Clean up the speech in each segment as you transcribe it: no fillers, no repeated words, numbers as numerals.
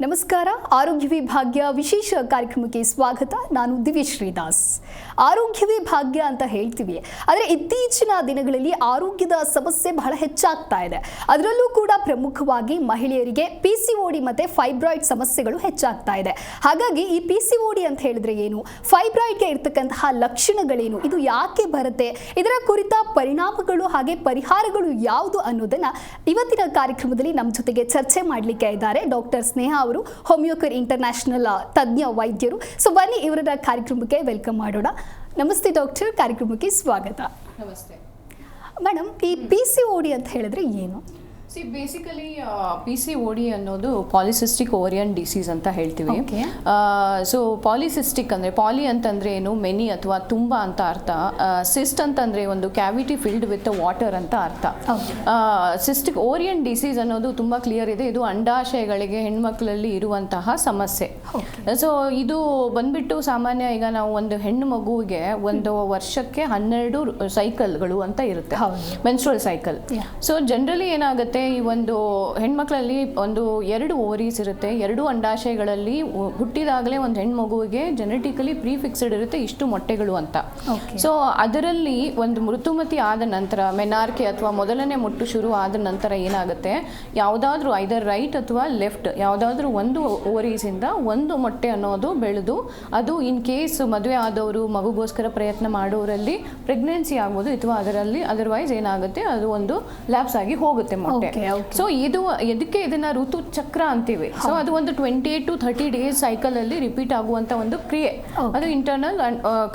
ನಮಸ್ಕಾರ. ಆರೋಗ್ಯವೇ ಭಾಗ್ಯ ವಿಶೇಷ ಕಾರ್ಯಕ್ರಮಕ್ಕೆ ಸ್ವಾಗತ. ನಾನು ದಿವ್ಯ ಶ್ರೀದಾಸ್. ಆರೋಗ್ಯವೇ ಭಾಗ್ಯ ಅಂತ ಹೇಳ್ತೀವಿ, ಆದರೆ ಇತ್ತೀಚಿನ ದಿನಗಳಲ್ಲಿ ಆರೋಗ್ಯದ ಸಮಸ್ಯೆ ಬಹಳ ಹೆಚ್ಚಾಗ್ತಾ ಇದೆ. ಅದರಲ್ಲೂ ಕೂಡ ಪ್ರಮುಖವಾಗಿ ಮಹಿಳೆಯರಿಗೆ PCOD ಮತ್ತು ಫೈಬ್ರಾಯ್ಡ್ ಸಮಸ್ಯೆಗಳು ಹೆಚ್ಚಾಗ್ತಾ ಇದೆ. ಹಾಗಾಗಿ ಈ PCOD ಅಂತ ಹೇಳಿದ್ರೆ ಏನು, ಫೈಬ್ರಾಯ್ಡ್ಗೆ ಇರ್ತಕ್ಕಂತಹ ಲಕ್ಷಣಗಳೇನು, ಇದು ಯಾಕೆ ಬರುತ್ತೆ, ಇದರ ಕುರಿತ ಪರಿಣಾಮಗಳು ಹಾಗೆ ಪರಿಹಾರಗಳು ಯಾವುದು ಅನ್ನೋದನ್ನ ಇವತ್ತಿನ ಕಾರ್ಯಕ್ರಮದಲ್ಲಿ ನಮ್ಮ ಜೊತೆಗೆ ಚರ್ಚೆ ಮಾಡಲಿಕ್ಕೆ ಇದ್ದಾರೆ ಡಾಕ್ಟರ್ ಸ್ನೇಹ ಅವರು, ಹೋಮಿಯೋಕೇರ್ ಇಂಟರ್ನ್ಯಾಷನಲ್ ತಜ್ಞ ವೈದ್ಯರು. ಸೊ ಬನ್ನಿ ಇವರ ಕಾರ್ಯಕ್ರಮಕ್ಕೆ ವೆಲ್ಕಮ್ ಮಾಡೋಣ. ನಮಸ್ತೆ ಡಾಕ್ಟರ್, ಕಾರ್ಯಕ್ರಮಕ್ಕೆ ಸ್ವಾಗತ. ನಮಸ್ತೆ ಮೇಡಮ್, ಈ PCOD ಅಂತ ಹೇಳಿದ್ರೆ ಏನು? ಬೇಸಿಕಲಿ PCOD ಅನ್ನೋದು ಪಾಲಿಸಿಸ್ಟಿಕ್ ಓರಿಯನ್ ಡಿಸೀಸ್ ಅಂತ ಹೇಳ್ತೀವಿ. ಸೊ ಪಾಲಿಸಿಸ್ಟಿಕ್ ಅಂದರೆ ಪಾಲಿ ಅಂತಂದರೆ ಏನು, ಮೆನಿ ಅಥವಾ ತುಂಬ ಅಂತ ಅರ್ಥ. ಸಿಸ್ಟ್ ಅಂತಂದರೆ ಒಂದು ಕ್ಯಾವಿಟಿ ಫಿಲ್ಡ್ ವಿತ್ ವಾಟರ್ ಅಂತ ಅರ್ಥ. ಸಿಸ್ಟಿಕ್ ಓರಿಯನ್ ಡಿಸೀಸ್ ಅನ್ನೋದು ತುಂಬ ಕ್ಲಿಯರ್ ಇದೆ. ಇದು ಅಂಡಾಶಯಗಳಿಗೆ ಹೆಣ್ಮಕ್ಳಲ್ಲಿ ಇರುವಂತಹ ಸಮಸ್ಯೆ. ಸೊ ಇದು ಬಂದ್ಬಿಟ್ಟು ಸಾಮಾನ್ಯ ಈಗ ನಾವು ಒಂದು ಹೆಣ್ಣು ಮಗುವಿಗೆ ಒಂದು ವರ್ಷಕ್ಕೆ 12 ಸೈಕಲ್ಗಳು ಅಂತ ಇರುತ್ತೆ, ಮೆನ್ಸ್ಟ್ರುವಲ್ ಸೈಕಲ್. ಸೊ ಜನರಲಿ ಏನಾಗುತ್ತೆ, ಈ ಒಂದು ಹೆಣ್ಮಕ್ಳಲ್ಲಿ ಒಂದು 2 ಓವರೀಸ್ ಇರುತ್ತೆ, 2 ಅಂಡಾಶಯಗಳಲ್ಲಿ ಹುಟ್ಟಿದಾಗಲೇ ಒಂದು ಹೆಣ್ಣು ಮಗುವಿಗೆ ಜೆನೆಟಿಕಲಿ ಪ್ರೀಫಿಕ್ಸ್ಡ್ ಇರುತ್ತೆ ಇಷ್ಟು ಮೊಟ್ಟೆಗಳು ಅಂತ. ಸೊ ಅದರಲ್ಲಿ ಒಂದು ಋತುಮತಿ ಆದ ನಂತರ, ಮೆನಾರ್ಕೆ ಅಥವಾ ಮೊದಲನೇ ಮುಟ್ಟು ಶುರು ಆದ ನಂತರ ಏನಾಗುತ್ತೆ, ಯಾವುದಾದ್ರೂ ಐದರ್ ರೈಟ್ ಅಥವಾ ಲೆಫ್ಟ್ ಯಾವುದಾದ್ರೂ ಒಂದು ಓವರೀಸಿಂದ ಒಂದು ಮೊಟ್ಟೆ ಅನ್ನೋದು ಬೆಳೆದು, ಅದು ಇನ್ ಕೇಸ್ ಮದುವೆ ಆದವರು ಮಗುಗೋಸ್ಕರ ಪ್ರಯತ್ನ ಮಾಡೋರಲ್ಲಿ ಪ್ರೆಗ್ನೆನ್ಸಿ ಆಗ್ಬೋದು, ಅಥವಾ ಅದರಲ್ಲಿ ಅದರ್ವೈಸ್ ಏನಾಗುತ್ತೆ ಅದು ಒಂದು ಲ್ಯಾಪ್ಸ್ ಆಗಿ ಹೋಗುತ್ತೆ ಮೊಟ್ಟೆ. ಸೊ ಇದು ಎದಕ್ಕೆ ಇದನ್ನ ಋತು ಚಕ್ರ ಅಂತೀವಿ. ಸೊ ಅದು ಒಂದು 28 to 30 ಡೇಸ್ ಸೈಕಲ್ ಅಲ್ಲಿ ರಿಪೀಟ್ ಆಗುವಂತ ಒಂದು ಕ್ರಿಯೆ, ಅದು ಇಂಟರ್ನಲ್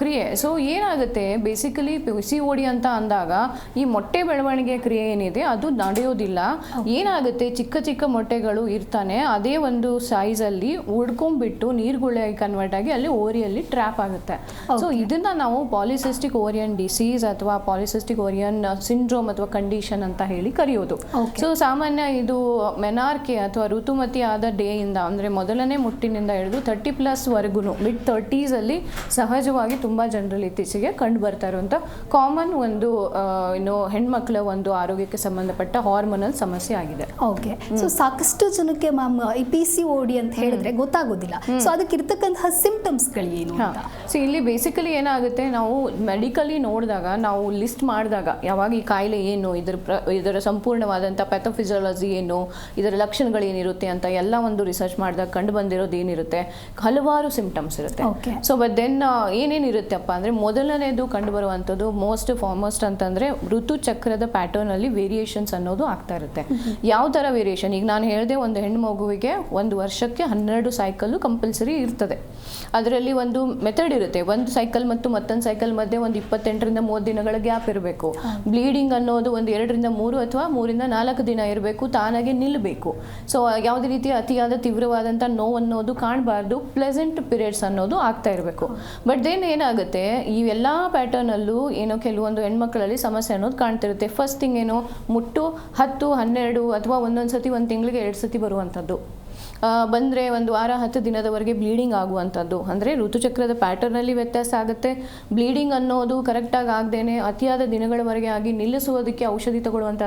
ಕ್ರಿಯೆ. ಸೊ ಏನಾಗುತ್ತೆ, ಬೇಸಿಕಲಿ PCOD ಅಂತ ಅಂದಾಗ ಈ ಮೊಟ್ಟೆ ಬೆಳವಣಿಗೆ ಕ್ರಿಯೆ ಏನಿದೆ ಅದು ನಡೆಯೋದಿಲ್ಲ. ಏನಾಗುತ್ತೆ, ಚಿಕ್ಕ ಚಿಕ್ಕ ಮೊಟ್ಟೆಗಳು ಇರ್ತಾನೆ, ಅದೇ ಒಂದು ಸೈಜ್ ಅಲ್ಲಿ ಉಡ್ಕೊಂಡ್ಬಿಟ್ಟು ನೀರ್ಗುಳ್ಳೆಯಾಗಿ ಕನ್ವರ್ಟ್ ಆಗಿ ಅಲ್ಲಿ ಓರಿಯಲ್ಲಿ ಟ್ರ್ಯಾಪ್ ಆಗುತ್ತೆ. ಸೊ ಇದನ್ನ ನಾವು ಪಾಲಿಸಿಸ್ಟಿಕ್ ಓರಿಯನ್ ಡಿಸೀಸ್ ಅಥವಾ ಪಾಲಿಸಿಸ್ಟಿಕ್ ಓರಿಯನ್ ಸಿಂಡ್ರೋಮ್ ಅಥವಾ ಕಂಡೀಷನ್ ಅಂತ ಹೇಳಿ ಕರೆಯೋದು. ಸೊ ಸಾಮಾನ್ಯ ಇದು ಮೆನಾರ್ಕೆ ಅಥವಾ ಋತುಮತಿ ಆದ ಡೇ ಇಂದ, ಅಂದರೆ ಮೊದಲನೇ ಮುಟ್ಟಿನಿಂದ ಹಿಡಿದು 30+ ವರೆಗೂ ಮಿಡ್ 30s ಅಲ್ಲಿ ಸಹಜವಾಗಿ ತುಂಬ ಜನರಲ್ಲಿ ಇತ್ತೀಚೆಗೆ ಕಂಡು ಬರ್ತಾ ಇರುವಂಥ ಕಾಮನ್ ಒಂದು ಹೆಣ್ಮಕ್ಳ ಒಂದು ಆರೋಗ್ಯಕ್ಕೆ ಸಂಬಂಧಪಟ್ಟ ಹಾರ್ಮೋನಲ್ ಸಮಸ್ಯೆ ಆಗಿದೆ. ಓಕೆ. ಸೊ ಸಾಕಷ್ಟು ಜನಕ್ಕೆ ಮ್ಯಾಮ್ ಈ PCOD ಅಂತ ಹೇಳಿದ್ರೆ ಗೊತ್ತಾಗೋದಿಲ್ಲ. ಸೊ ಅದಕ್ಕೆ ಇರ್ತಕ್ಕಂತಹ ಸಿಂಪ್ಟಮ್ಸ್ಗಳು ಏನು ಅಂತ? ಸೊ ಇಲ್ಲಿ ಬೇಸಿಕಲಿ ಏನಾಗುತ್ತೆ, ನಾವು ಮೆಡಿಕಲಿ ನೋಡಿದಾಗ, ನಾವು ಲಿಸ್ಟ್ ಮಾಡಿದಾಗ ಯಾವಾಗ ಈ ಕಾಯಿಲೆ ಏನು, ಇದರ ಸಂಪೂರ್ಣವಾದಂಥ ಪ್ಯಾಥೋಫಿಸಿಯಾಲಜಿ ಏನು, ಇದರ ಲಕ್ಷಣಗಳೇನಿರುತ್ತೆ ಅಂತ ಎಲ್ಲ ಒಂದು ರಿಸರ್ಚ್ ಮಾಡಿದಾಗ ಕಂಡು ಬಂದಿರೋದು ಏನಿರುತ್ತೆ, ಹಲವಾರು ಸಿಂಪ್ಟಮ್ಸ್ ಇರುತ್ತೆ. ಸೊ ಬಟ್ ದೆನ್ ಏನೇನಿರುತ್ತಪ್ಪ ಅಂದರೆ, ಮೊದಲನೇದು ಕಂಡು ಬರುವಂಥದ್ದು ಮೋಸ್ಟ್ ಫಾರ್ಮೋಸ್ಟ್ ಅಂತಂದರೆ ಋತುಚಕ್ರದ ಪ್ಯಾಟರ್ನಲ್ಲಿ ವೇರಿಯೇಷನ್ಸ್ ಅನ್ನೋದು ಆಗ್ತಾ ಇರುತ್ತೆ. ಯಾವ ಥರ ವೇರಿಯೇಷನ್, ಈಗ ನಾನು ಹೇಳಿದೆ ಒಂದು ಹೆಣ್ಣು ಮಗುವಿಗೆ ಒಂದು ವರ್ಷಕ್ಕೆ 12 ಸೈಕಲ್ಲು ಕಂಪಲ್ಸರಿ ಇರ್ತದೆ. ಅದರಲ್ಲಿ ಒಂದು ಮೆಥಡ್ ಇರುತ್ತೆ, ಒಂದು ಸೈಕಲ್ ಮತ್ತು ಮತ್ತೊಂದು ಸೈಕಲ್ ಮಧ್ಯೆ ಒಂದು 28ರಿಂದ 30 ದಿನಗಳ ಗ್ಯಾಪ್ ಇರಬೇಕು. ಬ್ಲೀಡಿಂಗ್ ಅನ್ನೋದು ಒಂದು 2ರಿಂದ 3 ಅಥವಾ 3ರಿಂದ 4 ದಿನ ಇರಬೇಕು, ತಾನಾಗೆ ನಿಲ್ಲಬೇಕು. ಸೊ ಯಾವುದೇ ರೀತಿಯ ಅತಿಯಾದ ತೀವ್ರವಾದಂಥ ನೋವು ಅನ್ನೋದು ಕಾಣಬಾರ್ದು, ಪ್ಲೆಸೆಂಟ್ ಪೀರಿಯಡ್ಸ್ ಅನ್ನೋದು ಆಗ್ತಾ ಇರಬೇಕು. ಬಟ್ ದೆನ್ ಏನಾಗುತ್ತೆ, ಈ ಎಲ್ಲ ಪ್ಯಾಟರ್ನಲ್ಲೂ ಏನೋ ಕೆಲವೊಂದು ಹೆಣ್ಮಕ್ಳಲ್ಲಿ ಸಮಸ್ಯೆ ಅನ್ನೋದು ಕಾಣ್ತಿರುತ್ತೆ. ಫಸ್ಟ್ ಥಿಂಗ್ ಏನು, ಮುಟ್ಟು 10, 12 ಅಥವಾ ಒಂದೊಂದು ಸತಿ ಒಂದು ತಿಂಗಳಿಗೆ 2 ಸತಿ ಬರುವಂಥದ್ದು, ಬಂದರೆ ಒಂದು ವಾರ 10 ದಿನದವರೆಗೆ ಬ್ಲೀಡಿಂಗ್ ಆಗುವಂಥದ್ದು. ಅಂದರೆ ಋತುಚಕ್ರದ ಪ್ಯಾಟರ್ನಲ್ಲಿ ವ್ಯತ್ಯಾಸ ಆಗುತ್ತೆ. ಬ್ಲೀಡಿಂಗ್ ಅನ್ನೋದು ಕರೆಕ್ಟಾಗಿ ಆಗದೇನೆ ಅತಿಯಾದ ದಿನಗಳವರೆಗೆ ಆಗಿ ನಿಲ್ಲಿಸುವುದಕ್ಕೆ ಔಷಧಿ ತಗೊಳ್ಳುವಂಥ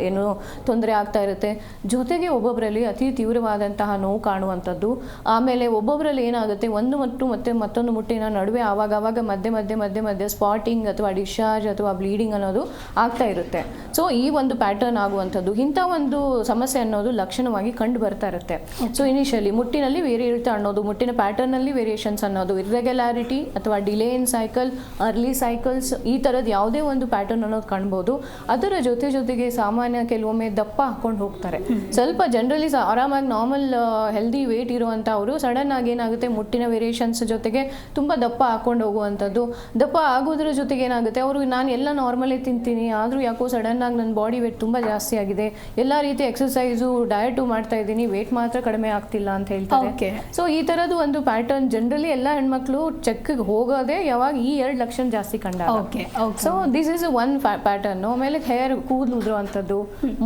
ಏನು ತೊಂದರೆ ಆಗ್ತಾ ಇರುತ್ತೆ. ಜೊತೆಗೆ ಒಬ್ಬೊಬ್ಬರಲ್ಲಿ ಅತಿ ತೀವ್ರವಾದಂತಹ ನೋವು ಕಾಣುವಂಥದ್ದು. ಆಮೇಲೆ ಒಬ್ಬೊಬ್ಬರಲ್ಲಿ ಏನಾಗುತ್ತೆ, ಒಂದು ಮುಟ್ಟು ಮತ್ತು ಮತ್ತೊಂದು ಮುಟ್ಟಿನ ನಡುವೆ ಆವಾಗವಾಗ ಮಧ್ಯೆ ಸ್ಪಾಟಿಂಗ್ ಅಥವಾ ಡಿಸ್ಚಾರ್ಜ್ ಅಥವಾ ಬ್ಲೀಡಿಂಗ್ ಅನ್ನೋದು ಆಗ್ತಾ ಇರುತ್ತೆ. ಸೊ ಈ ಒಂದು ಪ್ಯಾಟರ್ನ್ ಆಗುವಂಥದ್ದು, ಇಂಥ ಒಂದು ಸಮಸ್ಯೆ ಅನ್ನೋದು ಲಕ್ಷಣವಾಗಿ ಕಂಡು ಬರ್ತಾ ಇರುತ್ತೆ. ಸೊ ಇನಿಷಿಯಲಿ ಮುಟ್ಟಿನಲ್ಲಿ ವೇರಿಯೇಟ್ ಅನ್ನೋದು, ಮುಟ್ಟಿನ ಪ್ಯಾಟರ್ನಲ್ಲಿ ವೇರಿಯೇಷನ್ಸ್ ಅನ್ನೋದು, ಇರ್ರೆಗ್ಯುಲಾರಿಟಿ ಅಥವಾ delay in cycle, early cycles, ಈ ಥರದ್ದು ಯಾವುದೇ ಒಂದು ಪ್ಯಾಟರ್ನ್ ಅನ್ನೋದು ಕಾಣ್ಬೋದು. ಅದರ ಜೊತೆಗೆ ಸಾಮಾನ್ಯ ಕೆಲವೊಮ್ಮೆ ದಪ್ಪ ಹಾಕೊಂಡು ಹೋಗ್ತಾರೆ. ಸ್ವಲ್ಪ ಜನರಲಿ ಆರಾಮಾಗಿ ನಾರ್ಮಲ್ ಹೆಲ್ದಿ ವೇಟ್ ಇರುವಂಥವರು ಸಡನ್ ಆಗಿ ಏನಾಗುತ್ತೆ, ಮುಟ್ಟಿನ ವೇರಿಯೇಷನ್ಸ್ ಜೊತೆಗೆ ತುಂಬ ದಪ್ಪ ಹಾಕೊಂಡು ಹೋಗುವಂಥದ್ದು. ದಪ್ಪ ಆಗೋದ್ರ ಜೊತೆಗೆ ಏನಾಗುತ್ತೆ, ಅವರು ನಾನು ಎಲ್ಲ ನಾರ್ಮಲೇ ತಿಂತೀನಿ, ಆದರೂ ಯಾಕೋ ಸಡನ್ ಆಗಿ ನನ್ನ ಬಾಡಿ ವೇಟ್ ತುಂಬ ಜಾಸ್ತಿ ಆಗಿದೆ, ಎಲ್ಲ ರೀತಿ ಎಕ್ಸಸೈಸು ಡಯಟು ಮಾಡ್ತಾ ಇದ್ದೀನಿ, ವೇಟ್ ಮಾತ್ರ ಕಡಿಮೆ ಆಗ್ತಿಲ್ಲ ಅಂತ ಹೇಳ್ತಾರೆ. ಸೊ ಈ ತರದ್ದು ಒಂದು ಪ್ಯಾಟರ್ನ್ ಜನರಲಿ ಎಲ್ಲ ಹೆಣ್ಮಕ್ಳು ಚೆಕ್ಗೆ ಹೋಗೋದೇ ಯಾವಾಗ ಈ 2 ಲಕ್ಷಣ ಜಾಸ್ತಿ ಕಂಡಾಗ. So this is one pattern. ಆಮೇಲೆ ಹೇರ್ ಕೂದಲು ಉದುರುವಂಥದ್ದು,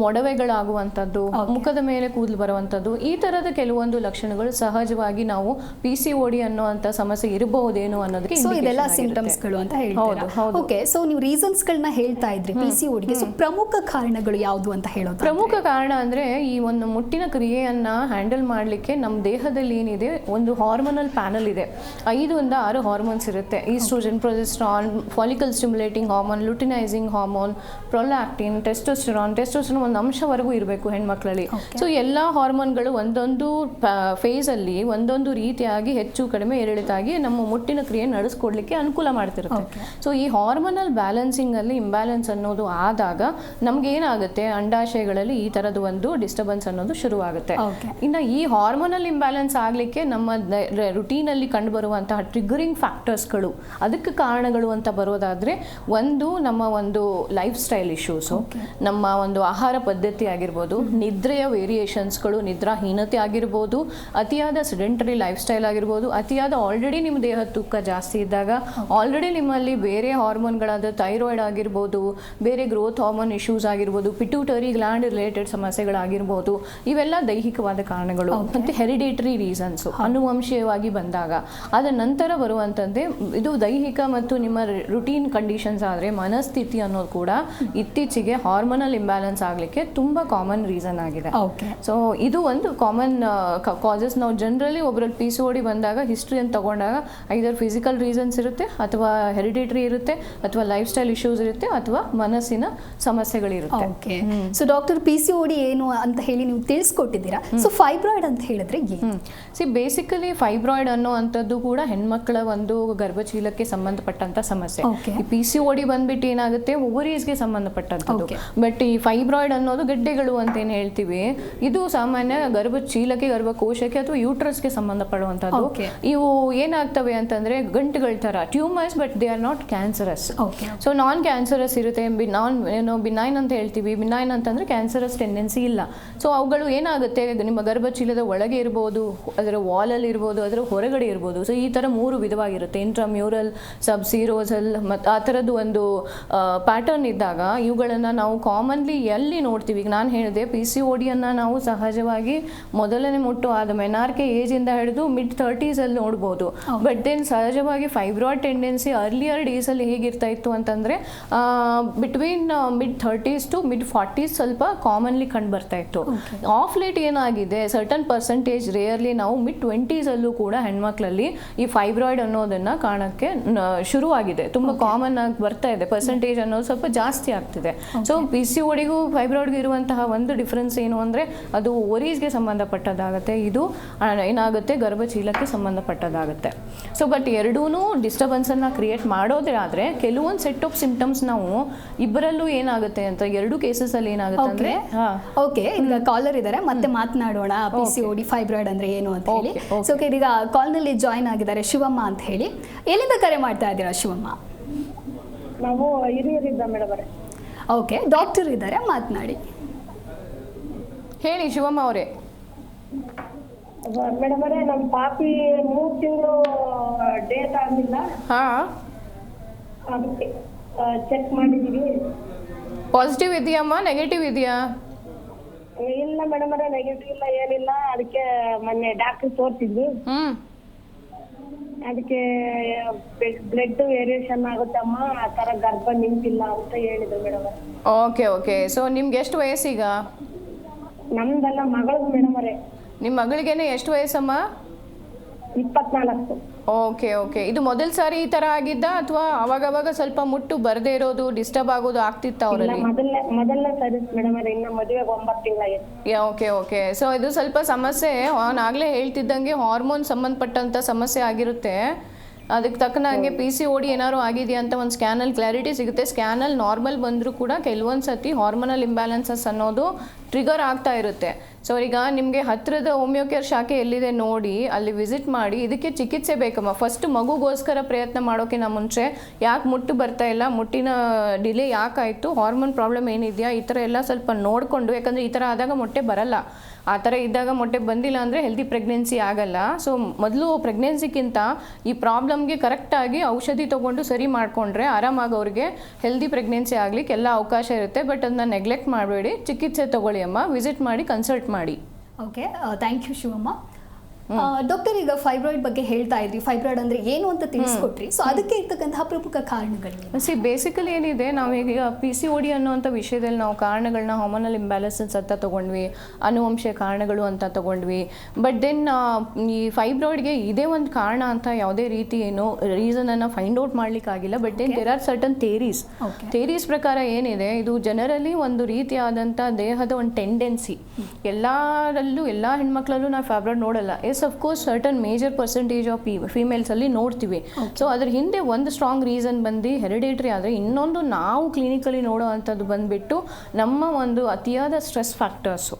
ಮೊಡವೆಗಳಾಗುವಂಥದ್ದು, ಮುಖದ ಮೇಲೆ ಕೂದಲು ಬರುವಂಥದ್ದು, ಈ ತರದ ಕೆಲವೊಂದು ಲಕ್ಷಣಗಳು ಸಹಜವಾಗಿ ನಾವು PCOD ಅನ್ನುವಂಥ ಸಮಸ್ಯೆ ಇರಬಹುದೇನೋ ಅನ್ನೋದಕ್ಕೆ ಇದೆಲ್ಲ ಸಿಂಪ್ಟಮ್ಸ್ಗಳು ಅಂತ ಹೇಳ್ತಾರೆ. ಓಕೆ. ಸೊ ನೀವು ರೀಸನ್ಸ್ಗಳನ್ನ ಹೇಳ್ತಾ ಇದ್ರಿ PCODಗೆ. ಸೊ ಪ್ರಮುಖ ಕಾರಣಗಳು ಯಾವುದು ಅಂತ ಹೇಳೋದು? ಪ್ರಮುಖ ಕಾರಣ ಅಂದ್ರೆ ಈ ಒಂದು ಮುಟ್ಟಿನ ಕ್ರಿಯೆಯನ್ನ ಹ್ಯಾಂಡಲ್ ಮಾಡಲಿಕ್ಕೆ ನಮ್ಮ ದೇಹದಲ್ಲಿ ಏನಿದೆ ಒಂದು ಹಾರ್ಮೋನಲ್ ಪ್ಯಾನಲ್ ಇದೆ. 5 ಇಂದ 6 ಹಾರ್ಮೋನ್ಸ್ ಇರುತ್ತೆ. Oestrogen, progesterone, follicle stimulating hormone, luteinising hormone, prolactin, testosterone ಒಂದು ಅಂಶವರೆಗೂ ಇರಬೇಕು ಹೆಣ್ಮಕ್ಳಲ್ಲಿ. ಸೊ ಎಲ್ಲ ಹಾರ್ಮೋನ್ಗಳು ಒಂದೊಂದು ಫೇಸಲ್ಲಿ ಒಂದೊಂದು ರೀತಿಯಾಗಿ ಹೆಚ್ಚು ಕಡಿಮೆ ಏರಿಳಿತಾಗಿ ನಮ್ಮ ಮುಟ್ಟಿನ ಕ್ರಿಯೆ ನಡೆಸ್ಕೊಡ್ಲಿಕ್ಕೆ ಅನುಕೂಲ ಮಾಡ್ತಿರುತ್ತೆ. ಸೊ ಈ ಹಾರ್ಮೋನಲ್ ಬ್ಯಾಲೆನ್ಸಿಂಗಲ್ಲಿ ಇಂಬ್ಯಾಲೆನ್ಸ್ ಅನ್ನೋದು ಆದಾಗ ನಮ್ಗೆ ಏನಾಗುತ್ತೆ, ಅಂಡಾಶಯಗಳಲ್ಲಿ ಈ ಥರದ ಒಂದು ಡಿಸ್ಟರ್ಬೆನ್ಸ್ ಅನ್ನೋದು ಶುರುವಾಗುತ್ತೆ. ಇನ್ನು ಈ ಹಾರ್ಮೋನಲ್ ಇಂಬ್ಯಾಲೆನ್ಸ್ ಆಗಲಿಕ್ಕೆ ನಮ್ಮ ರುಟೀನಲ್ಲಿ ಕಂಡುಬರುವಂತಹ ಟ್ರಿಗರಿಂಗ್ ಫ್ಯಾಕ್ಟರ್ಸ್ಗಳು, ಅದಕ್ಕೆ ಕಾರಣಗಳು ಅಂತ ಬರೋದಾದರೆ, ಒಂದು ನಮ್ಮ ಒಂದು ಲೈಫ್ ಸ್ಟೈಲ್ ಇಶ್ಯೂಸು, ನಮ್ಮ ಒಂದು ಆಹಾರ ಪದ್ಧತಿ ಆಗಿರ್ಬೋದು, ನಿದ್ರೆಯ ವೇರಿಯೇಷನ್ಸ್ಗಳು, ನಿದ್ರಾಹೀನತೆ ಆಗಿರ್ಬೋದು, ಅತಿಯಾದ ಸೆಡೆಂಟರಿ ಲೈಫ್ ಸ್ಟೈಲ್ ಆಗಿರ್ಬೋದು, ಅತಿಯಾದ ಆಲ್ರೆಡಿ ನಿಮ್ಮ ದೇಹ ತೂಕ ಜಾಸ್ತಿ ಇದ್ದಾಗ, ಆಲ್ರೆಡಿ ನಿಮ್ಮಲ್ಲಿ ಬೇರೆ ಹಾರ್ಮೋನ್ಗಳಾದ ಥೈರಾಯ್ಡ್ ಆಗಿರ್ಬೋದು, ಬೇರೆ ಗ್ರೋತ್ ಹಾರ್ಮೋನ್ ಇಶ್ಯೂಸ್ ಆಗಿರ್ಬೋದು, ಪಿಟ್ಯೂಟರಿ ಗ್ಲ್ಯಾಂಡ್ ರಿಲೇಟೆಡ್ ಸಮಸ್ಯೆಗಳಾಗಿರ್ಬೋದು, ಇವೆಲ್ಲ ದೈಹಿಕವಾದ ಕಾರಣಗಳು. ಮತ್ತು ಹೆರಿಡೇಟರಿ ರೀಸನ್ಸು, ಅನುವಂಶೀಯವಾಗಿ ಬಂದಾಗ. ಅದರ ನಂತರ ಬರುವಂಥದ್ದೇ ಇದು ದೈಹಿಕ ಮತ್ತು ನಿಮ್ಮ ರುಟೀನ್ ಕಂಡೀಷನ್ಸ್ ಆದರೆ ಮನಸ್ಥಿತಿ ಅನ್ನೋದು ಕೂಡ ಇತ್ತೀಚೆಗೆ ಹಾರ್ಮೋನಲ್ ಇಂಬ್ಯಾಲೆನ್ಸ್ ಆಗಲಿಕ್ಕೆ ತುಂಬ ಕಾಮನ್ ರೀಸನ್ ಆಗಿದೆ. ಸೊ ಇದು ಒಂದು ಕಾಮನ್ ಕಾಸಸ್. ನಾವು ಜನರಲಿ ಒಬ್ಬರಲ್ಲಿ PCOD ಬಂದಾಗ ಹಿಸ್ಟ್ರಿ ಅಂತ ತಗೊಂಡಾಗ ಐದರ್ ಫಿಸಿಕಲ್ ರೀಸನ್ಸ್ ಇರುತ್ತೆ, ಅಥವಾ ಹೆರಿಡೇಟರಿ ಇರುತ್ತೆ, ಅಥವಾ ಲೈಫ್ ಸ್ಟೈಲ್ ಇಶ್ಯೂಸ್ ಇರುತ್ತೆ, ಅಥವಾ ಮನಸ್ಸಿನ ಸಮಸ್ಯೆಗಳಿರುತ್ತೆ. ಸೊ ಡಾಕ್ಟರ್, PCOD ಏನು ಅಂತ ಹೇಳಿ ನೀವು ತಿಳಿಸ್ಕೊಟ್ಟಿದ್ದೀರಾ. ಸೊ ಫೈಬ್ರಾಯ್ಡ್ ಅಂತ ಹೇಳಿದ್ರೆ ಬೇಸಿಕಲಿ ಫೈಬ್ರಾಯ್ಡ್ ಅನ್ನೋ ಅಂಥದ್ದು ಕೂಡ ಹೆಣ್ಮಕ್ಳ ಒಂದು ಗರ್ಭಚೀಲಕ್ಕೆ ಸಂಬಂಧಪಟ್ಟಂತ ಸಮಸ್ಯೆ. ಈ PCOD ಬಂದ್ಬಿಟ್ಟು ಏನಾಗುತ್ತೆ, ಓವರೀಸ್ಗೆ ಸಂಬಂಧಪಟ್ಟಂಥದ್ದು. ಬಟ್ ಈ ಫೈಬ್ರಾಯ್ಡ್ ಅನ್ನೋದು ಗಡ್ಡೆಗಳು ಅಂತ ಏನು ಹೇಳ್ತೀವಿ, ಇದು ಸಾಮಾನ್ಯ ಗರ್ಭಚೀಲಕ್ಕೆ, ಗರ್ಭಕೋಶಕ್ಕೆ ಅಥವಾ ಯೂಟ್ರಸ್ಗೆ ಸಂಬಂಧಪಡುವಂಥದ್ದು. ಇವು ಏನಾಗ್ತವೆ ಅಂತಂದ್ರೆ ಗಂಟುಗಳ ಥರ tumours, but they are not cancerous. So non cancerous ಇರುತ್ತೆ, ಬಿನೈನ್ ಅಂತ ಹೇಳ್ತೀವಿ. ಬಿನೈನ್ ಅಂತಂದ್ರೆ ಕ್ಯಾನ್ಸರಸ್ ಟೆಂಡೆನ್ಸಿ ಇಲ್ಲ. ಸೊ ಅವುಗಳು ಏನಾಗುತ್ತೆ, ನಿಮ್ಮ ಗರ್ಭಚೀಲದ ಒಳಗೆ ಇರ್ಬೋದು, ಅದರ ವಾಲಲ್ಲಿ ಇರ್ಬೋದು, ಅದರ ಹೊರಗಡೆ ಇರ್ಬೋದು. ಸೊ ಈ ಥರ 3 ವಿಧವಾಗಿರುತ್ತೆ, ಇಂಟ್ರಾಮ್ಯೂರಲ್, ಸಬ್ಸೀರೋಸಲ್, ಮತ್ತು ಆ ಥರದ್ದು ಒಂದು ಪ್ಯಾಟರ್ನ್ ಇದ್ದಾಗ ಇವುಗಳನ್ನು ನಾವು ಕಾಮನ್ಲಿ ಎಲ್ಲಿ ನೋಡ್ತೀವಿ. ಈಗ ನಾನು ಹೇಳಿದೆ PCODಯನ್ನು ನಾವು ಸಹಜವಾಗಿ ಮೊದಲನೇ ಮುಟ್ಟು ಆದ ಮೆನಾರ್ಕೆ ಏಜಿಂದ ಹಿಡಿದು mid-30s ಅಲ್ಲಿ ನೋಡ್ಬೋದು. ಬಟ್ ದೆನ್ ಸಹಜವಾಗಿ ಫೈಬ್ರಾಯ್ಡ್ ಟೆಂಡೆನ್ಸಿ ಅರ್ಲಿಯರ್ ಡೇಸಲ್ಲಿ ಹೇಗಿರ್ತಾ ಇತ್ತು ಅಂತಂದರೆ ಬಿಟ್ವೀನ್ mid-30s to mid-40s ಸ್ವಲ್ಪ ಕಾಮನ್ಲಿ ಕಂಡು ಬರ್ತಾ ಇತ್ತು. ಆಫ್ ಲೇಟ್ ಏನಾಗಿದೆ, ಸರ್ಟನ್ ಪರ್ಸೆಂಟೇಜ್ ರೇರ್ಲಿ ನಾವು mid-20s ಅಲ್ಲೂ ಕೂಡ ಹೆಣ್ಮಕ್ಳಲ್ಲಿ ಈ ಫೈಬ್ರಾಯ್ಡ್ ಅನ್ನೋದನ್ನು ಕಾಣಕ್ಕೆ ಶುರುವಾಗಿದೆ. ತುಂಬ ಕಾಮನ್ ಆಗಿ ಬರ್ತಾ ಇದೆ, ಪರ್ಸೆಂಟೇಜ್ ಅನ್ನೋದು ಸ್ವಲ್ಪ ಜಾಸ್ತಿ ಆಗ್ತಿದೆ. ಸೊ PCODಗೂ ಫೈಬ್ರಾಯ್ಡ್ಗೂ ಇರುವಂತಹ ಒಂದು ಡಿಫ್ರೆನ್ಸ್ ಏನು ಅಂದರೆ, ಅದು ಓವರೀಸ್ಗೆ ಸಂಬಂಧಪಟ್ಟದ್ದಾಗುತ್ತೆ, ಇದು ಏನಾಗುತ್ತೆ ಗರ್ಭಚೀಲಕ್ಕೆ ಸಂಬಂಧಪಟ್ಟದ್ದಾಗುತ್ತೆ. ಸೊ ಬಟ್ ಎರಡೂ ಡಿಸ್ಟರ್ಬೆನ್ಸನ್ನು ಕ್ರಿಯೇಟ್ ಮಾಡೋದೇ ಆದರೆ ಕೆಲವೊಂದು ಸೆಟ್ ಆಫ್ ಸಿಂಪ್ಟಮ್ಸ್ ನಾವು ಇಬ್ಬರಲ್ಲೂ ಏನಾಗುತ್ತೆ ಅಂತ, 2 ಕೇಸಸಲ್ಲಿ ಏನಾಗುತ್ತೆ ಅಂದರೆ ಈಗ ಕಾಲರ್ ಇದ್ದಾರೆ, ಮತ್ತೆ ಮಾತನಾಡೋಣ PCOD ಫೈಬ್ರಾಯ್ಡ್ ಅಂದ್ರೆ ಏನು ಅಂತ ಹೇಳಿ. ಸೊ ಈಗ ಕಾಲ್ನಲ್ಲಿ ಜಾಯಿನ್ ಆಗಿದ್ದಾರೆ ಶಿವಮ್ಮ ಅಂತ ಹೇಳಿ. ಎಲ್ಲಿಂದ ಕರೆ ಮಾಡ್ತಾ ಇದ್ದೀರಾ ಶಿವಮ್ಮ? ನಾವು ಹಿರಿಯರಿಂದ ಮೇಡಮ್. ಓಕೆ, ಡಾಕ್ಟರ್ ಇದ್ದಾರೆ, ಮಾತನಾಡಿ. ಹೇಳಿ ಶಿವಮ್ಮ ಅವರೇ. ಮೇಡಮ್ ಅವರೇ, ನಮ್ಮ ಪಾಪಿ 3 ತಿಂಗಳು ಡೇಟ್ ಆಗಲಿಲ್ಲ, ಅದಕ್ಕೆ ಚೆಕ್ ಮಾಡಿದೀವಿ. ಪಾಸಿಟಿವ್ ಇದೆಯಮ್ಮ, ನೆಗೆಟಿವ್ ಇದೆಯಾ? ಇಲ್ಲ ಮೇಡಮ್ ಅವರೇ, ನೆಗೆಟಿವ್ ಇಲ್ಲ, ಏನಿಲ್ಲ. ಅದಕ್ಕೆ ಮೊನ್ನೆ ಡಾಕ್ಟರ್ ತೋರಿಸಿದ್ವಿ. ಅದಕ್ಕೆ ಬ್ಲಡ್ ವೇರಿಯೇಷನ್ ಆಗುತ್ತಮ್ಮ, ಆ ಥರ ಗರ್ಭ ನಿಂತಿಲ್ಲ ಅಂತ ಹೇಳಿದ್ರು ಮೇಡಮ್. ಓಕೆ. ಸೊ ನಿಮ್ಗೆ ಎಷ್ಟು ವಯಸ್ಸೀಗ? ನಮ್ದೆಲ್ಲ ಮಗಳದು ಮೇಡಮ್ ಅವರೇ. ನಿಮ್ಮ ಮಗಳಿಗೇನೆ ಎಷ್ಟು ವಯಸ್ಸಮ್ಮ? 24. ಓಕೆ. ಇದು ಮೊದಲ ಸಾರಿ ಈ ತರ ಆಗಿದ್ದ, ಅಥವಾ ಅವಾಗವಾಗ ಸ್ವಲ್ಪ ಮುಟ್ಟು ಬರದೇ ಇರೋದು, ಡಿಸ್ಟರ್ಬ್ ಆಗೋದು ಆಗ್ತಿತ್ತ ಅವರಲ್ಲಿ? ಮೊದಲನೇ ಸರಿ ಮೇಡಮ್ ಅವರೇ, ಇನ್ನು ಮದುವೆಗೆ 9 ತಿಂಗಳಾಗಿದೆ. ಓಕೆ. ಸೊ ಇದು ಸ್ವಲ್ಪ ಸಮಸ್ಯೆ, ನಾನು ಆಗ್ಲೇ ಹೇಳ್ತಿದ್ದಂಗೆ ಹಾರ್ಮೋನ್ ಸಂಬಂಧಪಟ್ಟಂತ ಸಮಸ್ಯೆ ಆಗಿರುತ್ತೆ. ಅದಕ್ಕೆ ತಕ್ಕನಾಗೆ PCOD ಏನಾದ್ರು ಆಗಿದೆಯಾ ಅಂತ ಒಂದು ಸ್ಕ್ಯಾನಲ್ಲಿ ಕ್ಲಾರಿಟಿ ಸಿಗುತ್ತೆ. ಸ್ಕ್ಯಾನಲ್ಲಿ ನಾರ್ಮಲ್ ಬಂದರೂ ಕೂಡ ಕೆಲವೊಂದು ಸತಿ ಹಾರ್ಮೋನಲ್ ಇಂಬ್ಯಾಲೆನ್ಸಸ್ ಅನ್ನೋದು ಟ್ರಿಗರ್ ಆಗ್ತಾ ಇರುತ್ತೆ. ಸೊ ಈಗ ನಿಮಗೆ ಹತ್ತಿರದ ಹೋಮಿಯೋಕೇರ್ ಶಾಖೆ ಎಲ್ಲಿದೆ ನೋಡಿ, ಅಲ್ಲಿ ವಿಸಿಟ್ ಮಾಡಿ. ಇದಕ್ಕೆ ಚಿಕಿತ್ಸೆ ಬೇಕಮ್ಮ. ಫಸ್ಟ್ ಮಗುಗೋಸ್ಕರ ಪ್ರಯತ್ನ ಮಾಡೋಕ್ಕಿಂತ ಮುಂಚೆ ಯಾಕೆ ಮುಟ್ಟು ಬರ್ತಾ ಇಲ್ಲ, ಮುಟ್ಟಿನ ಡಿಲೇ ಯಾಕಾಯಿತು, ಹಾರ್ಮೋನ್ ಪ್ರಾಬ್ಲಮ್ ಏನಿದೆಯಾ, ಈ ಥರ ಎಲ್ಲ ಸ್ವಲ್ಪ ನೋಡಿಕೊಂಡು, ಯಾಕಂದರೆ ಈ ಥರ ಆದಾಗ ಮೊಟ್ಟೆ ಬರಲ್ಲ. ಆ ಥರ ಇದ್ದಾಗ ಮೊಟ್ಟೆ ಬಂದಿಲ್ಲ ಅಂದರೆ ಹೆಲ್ದಿ ಪ್ರೆಗ್ನೆನ್ಸಿ ಆಗಲ್ಲ. ಸೊ ಮೊದಲು ಪ್ರೆಗ್ನೆನ್ಸಿಗಿಂತ ಈ ಪ್ರಾಬ್ಲಮ್ಗೆ ಕರೆಕ್ಟಾಗಿ ಔಷಧಿ ತೊಗೊಂಡು ಸರಿ ಮಾಡಿಕೊಂಡ್ರೆ ಆರಾಮಾಗಿ ಅವ್ರಿಗೆ ಹೆಲ್ದಿ ಪ್ರೆಗ್ನೆನ್ಸಿ ಆಗಲಿಕ್ಕೆ ಎಲ್ಲ ಅವಕಾಶ ಇರುತ್ತೆ. ಬಟ್ ಅದನ್ನ ನೆಗ್ಲೆಕ್ಟ್ ಮಾಡಬೇಡಿ, ಚಿಕಿತ್ಸೆ ತೊಗೊಳ್ಳಿ ಅಮ್ಮ, ವಿಸಿಟ್ ಮಾಡಿ, ಕನ್ಸಲ್ಟ್ ಮಾಡಿ. Okay, thank you Shivamma. Doctor, ಈಗ ಫೈಬ್ರಾಯ್ಡ್ ಬಗ್ಗೆ ಹೇಳ್ತಾ ಇದ್ರಿ, ಫೈಬ್ರಾಯ್ಡ್ ಅಂದ್ರೆ ಏನು ಅಂತ ತಿಳಿಸ್ಕೊಟ್ರಿ. ಸೊ ಅದಕ್ಕೆ ಇರ್ತಕ್ಕಂತಹ ಪ್ರಮುಖ ಕಾರಣಗಳು ಬೇಸಿಕಲಿ ಏನಿದೆ, ನಾವೀಗ PCOD ಅನ್ನುವಂಥ ವಿಷಯದಲ್ಲಿ ನಾವು ಕಾರಣಗಳನ್ನ ಹಾರ್ಮೋನಲ್ ಇಂಬ್ಯಾಲೆನ್ಸಸ್ ಅಂತ ತಗೊಂಡ್ವಿ, ಅನುವಂಶೀಯ ಕಾರಣಗಳು ಅಂತ ತಗೊಂಡ್ವಿ. ಬಟ್ ದೆನ್ ಈ ಫೈಬ್ರಾಯ್ಡ್ಗೆ ಇದೇ ಒಂದು ಕಾರಣ ಅಂತ ಯಾವುದೇ ರೀತಿ ಏನು ರೀಸನನ್ನು ಫೈಂಡ್ ಔಟ್ ಮಾಡ್ಲಿಕ್ಕಾಗಿಲ್ಲ. But then there are certain theories ಪ್ರಕಾರ ಏನಿದೆ, ಇದು ಜನರಲಿ ಒಂದು ರೀತಿಯಾದಂಥ ದೇಹದ ಒಂದು ಟೆಂಡೆನ್ಸಿ. ಎಲ್ಲರಲ್ಲೂ ಎಲ್ಲ ಹೆಣ್ಮಕ್ಳಲ್ಲೂ ನಾವು ಫೈಬ್ರಾಯ್ಡ್ ನೋಡಲ್ಲ. Of course certain major percentage of females ಅಲ್ಲಿ ನೋಡ್ತೀವಿ. ಸೊ ಅದ್ರ ಹಿಂದೆ ಒಂದು ಸ್ಟ್ರಾಂಗ್ ರೀಸನ್ ಬಂದು ಹೆರಿಡೇಟ್ರಿ ಆದರೆ, ಇನ್ನೊಂದು ನಾವು ಕ್ಲಿನಿಕಲಿ ನೋಡೋ ಅಂಥದ್ದು ಬಂದ್ಬಿಟ್ಟು ನಮ್ಮ ಒಂದು ಅತಿಯಾದ stress factors,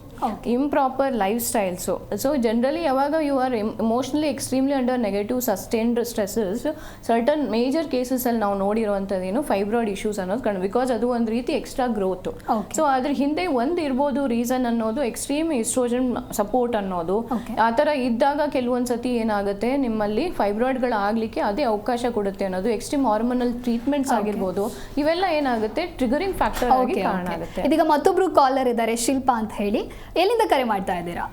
improper lifestyles. So generally ಯಾವಾಗ you are emotionally extremely under negative sustained stresses, certain major ಕೇಸಸಲ್ಲಿ ನಾವು ನೋಡಿರುವಂಥದ್ದೇನು ಫೈಬ್ರಾಯ್ಡ್ ಇಶ್ಯೂಸ್ ಅನ್ನೋದು ಕಂಡು. ಬಿಕಾಸ್ ಅದು ಒಂದು ರೀತಿ ಎಕ್ಸ್ಟ್ರಾ ಗ್ರೋತು. ಸೊ ಅದ್ರ ಹಿಂದೆ ಒಂದು ಇರ್ಬೋದು ರೀಸನ್ ಅನ್ನೋದು ಎಕ್ಸ್ಟ್ರೀಮ್ ಈಸ್ಟ್ರೋಜನ್ ಸಪೋರ್ಟ್ ಅನ್ನೋದು. ಆ ಥರ ಇದ್ದಾಗ ಕೆಲವೊಂದು ಸತಿ ಏನಾಗುತ್ತೆ, ನಿಮ್ಮಲ್ಲಿ ಫೈಬ್ರಾಯ್ಡ್ಗಳು ಆಗಲಿಕ್ಕೆ ಅದೇ ಅವಕಾಶ ಕೊಡುತ್ತೆ ಅನ್ನೋದು. ಎಕ್ಸ್ಟ್ರೀಮ್ ಹಾರ್ಮೋನಲ್ ಟ್ರೀಟ್ಮೆಂಟ್ಸ್ ಆಗಿರ್ಬೋದು, ಇವೆಲ್ಲ ಏನಾಗುತ್ತೆ ಟ್ರಿಗರಿಂಗ್ ಫ್ಯಾಕ್ಟರ್ ಆಗಿ ಕಾರಣ ಆಗುತ್ತೆ. ಇದೀಗ ಮತ್ತೊಬ್ರು ಕಾಲರ್ ಇದ್ದಾರೆ, ಶಿಲ್ಪಾ ಅಂತ ಹೇಳಿ. ಎಲ್ಲಿಂದ ಕರೆ ಮಾಡ್ತಾ ಇದ್ದೀರಾ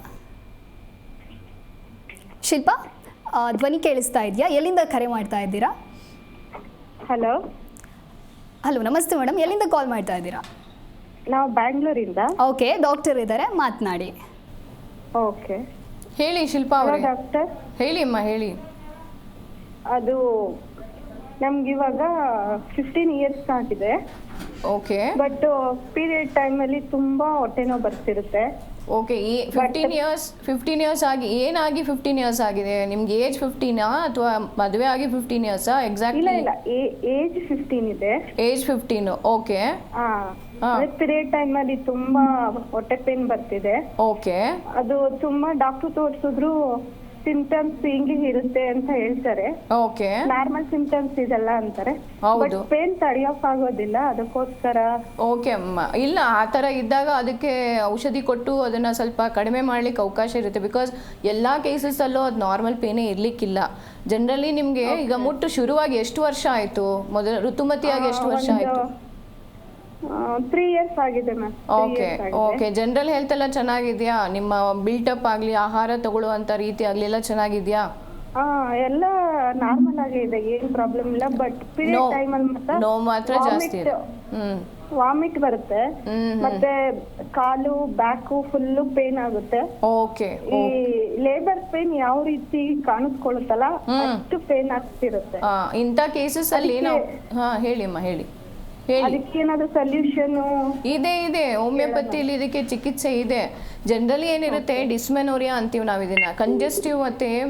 ಶಿಲ್ಪಾ? ಧ್ವನಿ ಕೇಳಿಸ್ತಾ ಇದೆಯಾ? ಎಲ್ಲಿಂದ ಕರೆ ಮಾಡ್ತಾ ಇದ್ದೀರಾ? ಹಲೋ ಹಲೋ, ನಮಸ್ತೆ ಮೇಡಮ್. ಎಲ್ಲಿಂದ ಕಾಲ್ ಮಾಡ್ತಾ ಇದ್ದೀರಾ? ನಾವು ಬ್ಯಾಂಗ್ಳೂರಿಂದ. ಓಕೆ, ಡಾಕ್ಟರ್ ಇದ್ದಾರೆ, ಮಾತನಾಡಿ. ಓಕೆ, ಹೇಳಿ ಶಿಲ್ಪಾ ಅವರೇ. ಡಾಕ್ಟರ್ ಹೇಳಿ ಅಮ್ಮ, ಹೇಳಿ. ಅದು ನಮ್ಗೆ ಇವಾಗ 15 ಇಯರ್ಸ್ ಆಗಿದೆ. ಓಕೆ, ಬಟ್ ಪೀರಿಯಡ್ ಟೈಮಲ್ಲಿ ತುಂಬಾ ಹೊಟ್ಟೆ ನೋವು ಬರ್ತಿರುತ್ತೆ. ಓಕೆ. 15 ಇಯರ್ಸ್ ಆಗಿ ಏನಾಗಿ 15 ಇಯರ್ಸ್ ಆಗಿದೆ ನಿಮ್ಗೆ? ಏಜ್ 15 ಅಥವಾ ಮದುವೆ ಆಗಿ 15 ಇಯರ್ಸ್? ಎಕ್ಸಾಕ್ಟ್ಲಿ ಇಲ್ಲ, ಏಜ್ 15 ಇದೆ. ಏಜ್ 15. ಓಕೆ. ಪೀರಿಯಡ್ ಟೈಮಲ್ಲಿ ತುಂಬಾ ಹೊಟ್ಟೆ ಪೇನ್ ಬರ್ತಿದೆ. ಓಕೆ. ಅದು ತುಂಬಾ ಡಾಕ್ಟರ್ ತೋರಿಸಿದ್ರು ಸಿಂಪ್ಟಮ್ಸ್ ಹಿಂಗೆ ಇರುತ್ತೆ ಅಂತ ಹೇಳ್ತಾರೆ. ಓಕೆ. ನಾರ್ಮಲ್ ಸಿಂಪ್ಟಮ್ಸ್ ಇದೆಲ್ಲ ಅಂತಾರೆ. ಬಟ್ ಹೌದು. ಪೇನ್ ತಡೆಯೋಕ್ ಆಗೋದಿಲ್ಲ, ಅದಕ್ಕೋಸ್ಕರ. ಓಕೆ ಅಮ್ಮ, ಇಲ್ಲ ಆ ಥರ ಇದ್ದಾಗ ಅದಕ್ಕೆ ಔಷಧಿ ಕೊಟ್ಟು ಅದನ್ನು ಸ್ವಲ್ಪ ಕಡಿಮೆ ಮಾಡ್ಲಿಕ್ಕೆ ಅವಕಾಶ ಇರುತ್ತೆ. ಬಿಕಾಸ್ ಎಲ್ಲ ಕೇಸಸಲ್ಲೂ ಅದು ನಾರ್ಮಲ್ ಪೇನೇ ಇರಲಿಕ್ಕಿಲ್ಲ. ಜನರಲಿ ನಿಮಗೆ ಈಗ ಮುಟ್ಟು ಶುರುವಾಗಿ ಎಷ್ಟು ವರ್ಷ ಆಯಿತು? ಮೊದಲು ಋತುಮತಿಯಾಗಿ ಎಷ್ಟು ವರ್ಷ ಆಯಿತು? 3 ಇಯರ್ಸ್ ಆಗಿದೆ ma'am. Okay, okay. General health ಎಲ್ಲ ಚೆನ್ನಾಗಿದೆಯಾ? ನಿಮ್ಮ ಬಿಲ್ಟಪ್ ಆಗಲಿ, ಆಹಾರ ತಗೊಳ್ಳುವಂಥ ರೀತಿ ಆಗಲಿ ಎಲ್ಲ ಚೆನ್ನಾಗಿದೆಯಾ? ಎಲ್ಲ ನಾರ್ಮಲ್ ಆಗಿ ಇದೆ, ಏನ್ ಪ್ರಾಬ್ಲಮ್ ಇಲ್ಲ. ಬಟ್ ಪೀರಿಯಡ್ ಟೈಮ್ ಅಲ್ಲಿ ಮಾತ್ರ ಜಾಸ್ತಿ ಇದೆ. ವಾಮಿಟ್ ಬರುತ್ತೆ, ಮತ್ತೆ ಕಾಲು ಬ್ಯಾಕು ಫುಲ್ಲು ಪೇನ್ ಆಗುತ್ತೆ. ಓಕೆ. ಈ ಲೇಬರ್ ಪೇನ್ ಯಾವ ರೀತಿ ಕಾಣಿಸ್ಕೊಳ್ಳುತ್ತಲ್ಲ ಅಷ್ಟು ಪೇನ್ ಆಗ್ತಿರುತ್ತೆ. ಇಂಥ ಕೇಸಸ್ ಅಲ್ಲಿ ನಾವು ಹೇಳಿಮ್ಮ, ಹೇಳಿ. ಅದಕ್ಕೇನಾದ್ರು ಸೊಲ್ಯೂಷನ್ ಇದೆ ಹೋಮಿಯೋಪತಿಲಿ ಇದಕ್ಕೆ ಚಿಕಿತ್ಸೆ ಇದೆ. ಜನರಲಿ ಏನಿರುತ್ತೆ, ಡಿಸ್ಮೆನೋರಿಯಾ ಅಂತೀವಿ ನಾವು ಇದನ್ನ. ಕಂಜೆಸ್ಟಿವ್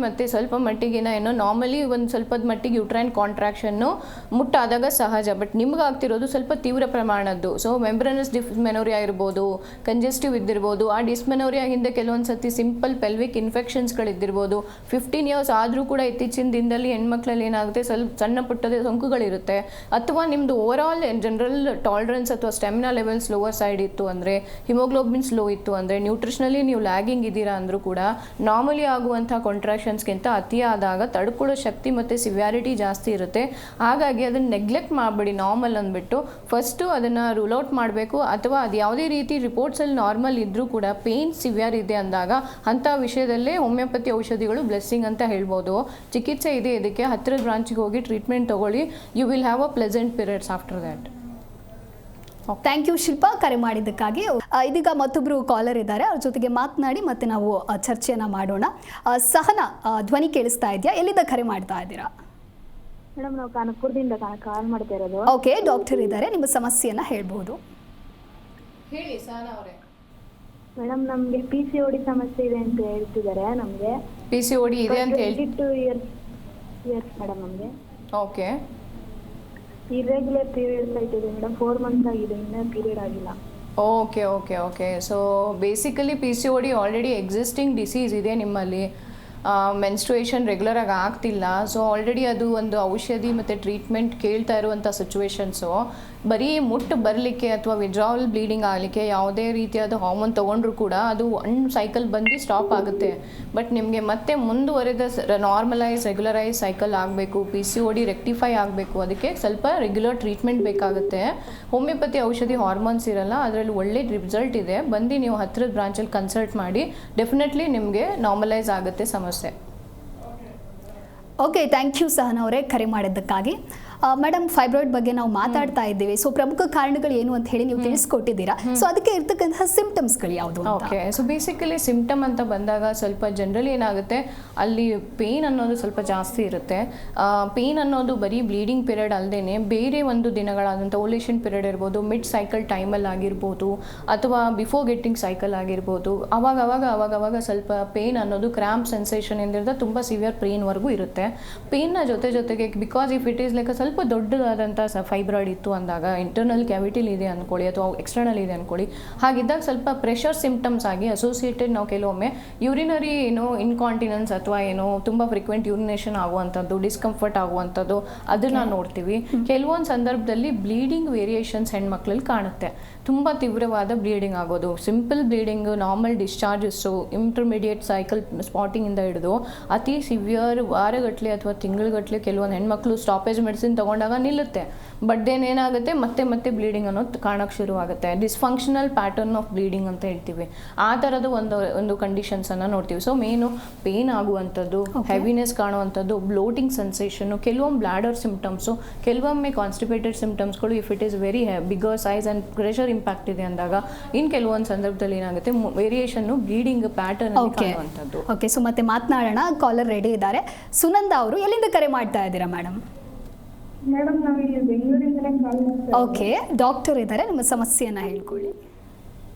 ಮತ್ತೆ ಸ್ವಲ್ಪ ಮಟ್ಟಿಗಿನ ಏನೋ ನಾರ್ಮಲಿ ಒಂದು ಸ್ವಲ್ಪದ ಮಟ್ಟಿಗೆ ಯುಟ್ರೈನ್ ಕಾಂಟ್ರಾಕ್ಷನ್ನು ಮುಟ್ಟಾದಾಗ ಸಹಜ. ಬಟ್ ನಿಮ್ಗೆ ಆಗ್ತಿರೋದು ಸ್ವಲ್ಪ ತೀವ್ರ ಪ್ರಮಾಣದ್ದು. ಸೊ ಮೆಂಬ್ರನಸ್ ಡಿಸ್ಮೆನೋರಿಯಾ ಇರ್ಬೋದು, ಕಂಜೆಸ್ಟಿವ್ ಇದ್ದಿರ್ಬೋದು. ಆ ಡಿಸ್ಮೆನೋರಿಯಾ ಹಿಂದೆ ಕೆಲವೊಂದು ಸತಿ ಸಿಂಪಲ್ ಪೆಲ್ವಿಕ್ ಇನ್ಫೆಕ್ಷನ್ಸ್ಗಳಿದ್ದಿರ್ಬೋದು. 15 ಇಯರ್ಸ್ ಆದರೂ ಕೂಡ ಇತ್ತೀಚಿನ ದಿನದಲ್ಲಿ ಹೆಣ್ಮಕ್ಳಲ್ಲಿ ಏನಾಗುತ್ತೆ, ಸ್ವಲ್ಪ ಸಣ್ಣ ಪುಟ್ಟದ ಸೋಂಕುಗಳಿರುತ್ತೆ. ಅಥವಾ ನಿಮ್ಮದು ಓವರ್ ಆಲ್ ಜನರಲ್ ಟಾಲರೆನ್ಸ್ ಅಥವಾ ಸ್ಟೆಮಿನಾ ಲೆವೆಲ್ಸ್ ಲೋವರ್ ಸೈಡ್ ಇತ್ತು ಅಂದರೆ, ಹಿಮೋಗ್ಲೋಬಿನ್ಸ್ ಲೋ ಇತ್ತು ಅಂದರೆ, ನ್ಯೂಟ್ರಿಷನಲಿ ನೀವು ಲ್ಯಾಗಿಂಗ್ ಇದ್ದೀರಾ ಅಂದರೂ ಕೂಡ ನಾರ್ಮಲಿ ಆಗುವಂಥ ಕಾಂಟ್ರಾಕ್ಷನ್ಸ್ಗಿಂತ ಅತಿಯಾದಾಗ ತಡ್ಕೊಳ್ಳೋ ಶಕ್ತಿ ಮತ್ತು ಸಿವ್ಯಾರಿಟಿ ಜಾಸ್ತಿ ಇರುತ್ತೆ. ಹಾಗಾಗಿ ಅದನ್ನು ನೆಗ್ಲೆಕ್ಟ್ ಮಾಡಬೇಡಿ. ನಾರ್ಮಲ್ ಅಂದ್ಬಿಟ್ಟು ಫಸ್ಟು ಅದನ್ನು ರೂಲ್ ಔಟ್ ಮಾಡಬೇಕು. ಅಥವಾ ಅದು ಯಾವುದೇ ರೀತಿ ರಿಪೋರ್ಟ್ಸಲ್ಲಿ ನಾರ್ಮಲ್ ಇದ್ದರೂ ಕೂಡ ಪೇನ್ ಸಿವಿಯರ್ ಇದೆ ಅಂದಾಗ ಅಂಥ ವಿಷಯದಲ್ಲೇ ಹೋಮಿಯೋಪತಿ ಔಷಧಿಗಳು ಬ್ಲೆಸ್ಸಿಂಗ್ ಅಂತ ಹೇಳ್ಬೋದು. ಚಿಕಿತ್ಸೆ ಇದೆ ಇದಕ್ಕೆ. ಹತ್ತಿರದ ಬ್ರಾಂಚಿಗೆ ಹೋಗಿ ಟ್ರೀಟ್ಮೆಂಟ್ ತೊಗೊಳ್ಳಿ. You will have a pleasant periods after that. Thank you Shilpa, ಕರೆ ಮಾಡಿದ್ದಕ್ಕಾಗಿ. ಇದೀಗ ಮತ್ತೊಬ್ಬರು ಕಾಲರ್ ಇದ್ದಾರೆ, ಅವ್ರ ಜೊತೆಗೆ ಮಾತನಾಡಿ ಮತ್ತೆ ನಾವು ಚರ್ಚೆಯನ್ನು ಮಾಡೋಣ. ಸಹನಾ, ಧ್ವನಿ ಕೇಳಿಸ್ತಾ ಇದೆಯಾ? ಎಲ್ಲಿಂದ ಕರೆ ಮಾಡ್ತಾ ಇದ್ದೀರಾ? ಮೇಡಮ್, ನಾವು ಕಾನಪುರದಿಂದ ಕಾಲ್ ಮಾಡ್ತಾ ಇರೋದು. ಓಕೆ, ಡಾಕ್ಟರ್ ಇದ್ದಾರೆ, ನಿಮ್ಮ ಸಮಸ್ಯೆಯನ್ನು ಹೇಳ್ಬೋದು. ಹೇಳಿ ಸಹನಾ ಅವರೇ. ಮೇಡಮ್, ನಮಗೆ PCOD ಸಮಸ್ಯೆ ಇದೆ ಅಂತ ಹೇಳ್ತಿದ್ದಾರೆ. ನಮಗೆ PCOD ಇದೆ ಅಂತ ಹೇಳಿ 22 ಇಯರ್ಸ್ ಮೇಡಮ್. ನಮಗೆ ಓಕೆ. ಇರ್ರೆಗ್ಯುಲರ್ ಪೀರಿಯಡ್ಸ್ ಆಯ್ತಿದೆ ಮೇಡಮ್. 4 ಮಂತ್ಸ್ ಆಗಿದೆ, ಇನ್ನೂ ಪೀರಿಯಡ್ ಆಗಿಲ್ಲ. Okay, okay, okay. So basically PCOD already existing disease ಇದೆ ನಿಮ್ಮಲ್ಲಿ. ಮೆನ್ಸ್ಟ್ರುಯೇಷನ್ ರೆಗ್ಯುಲರಾಗಿ ಆಗ್ತಿಲ್ಲ. ಸೊ ಆಲ್ರೆಡಿ ಅದು ಒಂದು ಔಷಧಿ ಮತ್ತು ಟ್ರೀಟ್ಮೆಂಟ್ ಕೇಳ್ತಾ ಇರುವಂಥ ಸಿಚುವೇಶನ್ಸು. ಬರೀ ಮುಟ್ಟು ಬರಲಿಕ್ಕೆ ಅಥವಾ ವಿಡ್ರಾವಲ್ ಬ್ಲೀಡಿಂಗ್ ಆಗಲಿಕ್ಕೆ ಯಾವುದೇ ರೀತಿಯಾದ ಹಾರ್ಮೋನ್ ತೊಗೊಂಡ್ರು ಕೂಡ ಅದು ಒನ್ ಸೈಕಲ್ ಬಂದು ಸ್ಟಾಪ್ ಆಗುತ್ತೆ. ಬಟ್ ನಿಮಗೆ ಮತ್ತೆ ಮುಂದುವರೆದ ನಾರ್ಮಲೈಸ್ ರೆಗ್ಯುಲರೈಸ್ ಸೈಕಲ್ ಆಗಬೇಕು, PCOD ರೆಕ್ಟಿಫೈ ಆಗಬೇಕು, ಅದಕ್ಕೆ ಸ್ವಲ್ಪ ರೆಗ್ಯುಲರ್ ಟ್ರೀಟ್ಮೆಂಟ್ ಬೇಕಾಗುತ್ತೆ. ಹೋಮಿಯೋಪತಿ ಔಷಧಿ ಹಾರ್ಮೋನ್ಸ್ ಇರಲ್ಲ, ಅದರಲ್ಲಿ ಒಳ್ಳೆ ರಿಸಲ್ಟ್ ಇದೆ. ಬಂದು ನೀವು ಹತ್ತಿರದ ಬ್ರಾಂಚಲ್ಲಿ ಕನ್ಸಲ್ಟ್ ಮಾಡಿ, ಡೆಫಿನೆಟ್ಲಿ ನಿಮಗೆ ನಾರ್ಮಲೈಸ್ ಆಗುತ್ತೆ ಸಮಸ್ಯೆ. ಓಕೆ, ಥ್ಯಾಂಕ್ ಯು ಸಹನಾ ಅವರೇ ಕರೆ ಮಾಡಿದ್ದಕ್ಕಾಗಿ. ಮೇಡಮ್, ಫೈಬ್ರಾಯ್ಡ್ ಬಗ್ಗೆ ನಾವು ಮಾತಾಡ್ತಾ ಇದ್ದೀವಿ. ಸೊ ಪ್ರಮುಖ ಕಾರಣಗಳು ಏನು ಅಂತ ಹೇಳಿ ನೀವು ತಿಳಿಸ್ಕೊಟ್ಟಿದ್ದೀರಾ. ಸೊ ಅದಕ್ಕೆ ಇರ್ತಕ್ಕಂತಹ ಸಿಂಪ್ಟಮ್ಸ್ಗಳು ಯಾವುದು? ಓಕೆ, ಸೊ ಬೇಸಿಕಲಿ ಸಿಂಪ್ಟಮ್ ಅಂತ ಬಂದಾಗ ಸ್ವಲ್ಪ ಜನರಲಿ ಏನಾಗುತ್ತೆ, ಅಲ್ಲಿ ಪೇಯ್ನ್ ಅನ್ನೋದು ಸ್ವಲ್ಪ ಜಾಸ್ತಿ ಇರುತ್ತೆ. ಪೇಯ್ನ್ ಅನ್ನೋದು ಬರೀ ಬ್ಲೀಡಿಂಗ್ ಪೀರಿಯಡ್ ಅಲ್ಲದೆ ಬೇರೆ ಒಂದು ದಿನಗಳಾದಂಥ ಓಲೇಷನ್ ಪೀರಿಯಡ್ ಇರ್ಬೋದು, ಮಿಡ್ ಸೈಕಲ್ ಟೈಮಲ್ಲಿ ಆಗಿರ್ಬೋದು, ಅಥವಾ ಬಿಫೋರ್ ಗೆಟ್ಟಿಂಗ್ ಸೈಕಲ್ ಆಗಿರ್ಬೋದು. ಅವಾಗ ಸ್ವಲ್ಪ ಪೇಯ್ನ್ ಅನ್ನೋದು ಕ್ರ್ಯಾಂಪ್ ಸೆನ್ಸೇಷನ್ ಇಂದ ತುಂಬ ಸಿವಿಯರ್ ಪೇಯ್ನ್ವರೆಗೂ ಇರುತ್ತೆ. ಪೇಯ್ನ ಜೊತೆಗೆ because if it is like ಸ್ವಲ್ಪ ದೊಡ್ಡದಾದಂಥ ಫೈಬ್ರಾಯ್ಡ್ ಇತ್ತು ಅಂದಾಗ, ಇಂಟರ್ನಲ್ ಕ್ಯಾವಿಟಿಲಿ ಇದೆ ಅಂದ್ಕೊಳ್ಳಿ ಅಥವಾ ಎಕ್ಸ್ಟರ್ನಲ್ ಇದೆ ಅಂದ್ಕೊಳ್ಳಿ, ಹಾಗಿದ್ದಾಗ ಸ್ವಲ್ಪ ಪ್ರೆಷರ್ ಸಿಂಪ್ಟಮ್ಸ್ ಆಗಿ ಅಸೋಸಿಯೇಟೆಡ್ ನಾವು ಕೆಲವೊಮ್ಮೆ ಯೂರಿನರಿ ಇನ್ಕಾಂಟಿನೆನ್ಸ್ ಅಥವಾ ತುಂಬ ಫ್ರೀಕ್ವೆಂಟ್ ಯೂರಿನೇಷನ್ ಆಗುವಂಥದ್ದು, ಡಿಸ್ಕಂಫರ್ಟ್ ಆಗುವಂಥದ್ದು ಅದನ್ನು ನೋಡ್ತೀವಿ. ಕೆಲವೊಂದು ಸಂದರ್ಭದಲ್ಲಿ ಬ್ಲೀಡಿಂಗ್ ವೇರಿಯೇಷನ್ಸ್ ಹೆಣ್ಮಕ್ಳಲ್ಲಿ ಕಾಣುತ್ತೆ. ತುಂಬ ತೀವ್ರವಾದ ಬ್ಲೀಡಿಂಗ್ ಆಗೋದು, simple bleeding, normal discharges, intermediate cycle ಸ್ಪಾಟಿಂಗಿಂದ ಹಿಡಿದು ಅತಿ ಸಿವಿಯರ್ ವಾರಗಟ್ಟಲೆ ಅಥವಾ ತಿಂಗಳುಗಟ್ಟಲೆ ಕೆಲವೊಂದು ಹೆಣ್ಮಕ್ಳು ಸ್ಟಾಪೇಜ್ ಮೆಡಿಸಿನ್ ತೊಗೊಂಡಾಗ ನಿಲ್ಲುತ್ತೆ. ಬಟ್ ದೆನ್ ಏನಾಗುತ್ತೆ, ಮತ್ತೆ ಬ್ಲೀಡಿಂಗ್ ಅನ್ನೋದು ಕಾಣೋಕ್ಕೆ ಶುರುವಾಗುತ್ತೆ. ಡಿಸ್ಫಂಕ್ಷನಲ್ ಪ್ಯಾಟರ್ನ್ ಆಫ್ ಬ್ಲೀಡಿಂಗ್ ಅಂತ ಹೇಳ್ತೀವಿ. ಆ ಥರದ ಒಂದು ಕಂಡೀಷನ್ಸನ್ನು ನೋಡ್ತೀವಿ. ಸೊ ಮೇನು ಪೇನ್ ಆಗುವಂಥದ್ದು, ಹೆವಿನೆಸ್ ಕಾಣುವಂಥದ್ದು, ಬ್ಲೋಟಿಂಗ್ ಸೆನ್ಸೇಷನ್ನು, ಕೆಲವೊಮ್ಮೆ ಬ್ಲಾಡರ್ ಸಿಂಪ್ಟಮ್ಸು, ಕೆಲವೊಮ್ಮೆ ಕಾನ್ಸ್ಟಿಪೇಟೆಡ್ ಸಿಂಪ್ಟಮ್ಸ್ಗಳು if it is very bigger size and pressure impact ಇದೆ ಅಂದಾಗ. ಇನ್ನು ಕೆಲವೊಂದು ಸಂದರ್ಭದಲ್ಲಿ ಏನಾಗುತ್ತೆ, ವೇರಿಯೇಷನ್ನು ಬ್ಲೀಡಿಂಗ್ ಪ್ಯಾಟರ್ನ್ ಕಾಣುವಂಥದ್ದು. ಓಕೆ, ಸೊ ಮತ್ತೆ ಮಾತನಾಡೋಣ. ಕಾಲರ್ ರೆಡಿ ಇದ್ದಾರೆ. ಸುನಂದಾ ಅವರು ಎಲ್ಲಿಂದ ಕರೆ ಮಾಡ್ತಾ ಇದ್ದೀರಾ ಮೇಡಮ್? ಮೇಡಮ್, ನಾವು ಇಲ್ಲಿ ಬೆಂಗಳೂರಿಂದಲೇ ಕಾಲ್ ಮಾಡ್ತಾ ಓಕೆ, ಡಾಕ್ಟರ್ ಇದ್ದಾರೆ, ನಿಮ್ಮ ಸಮಸ್ಯೆಯನ್ನು ಹೇಳ್ಕೊಳ್ಳಿ.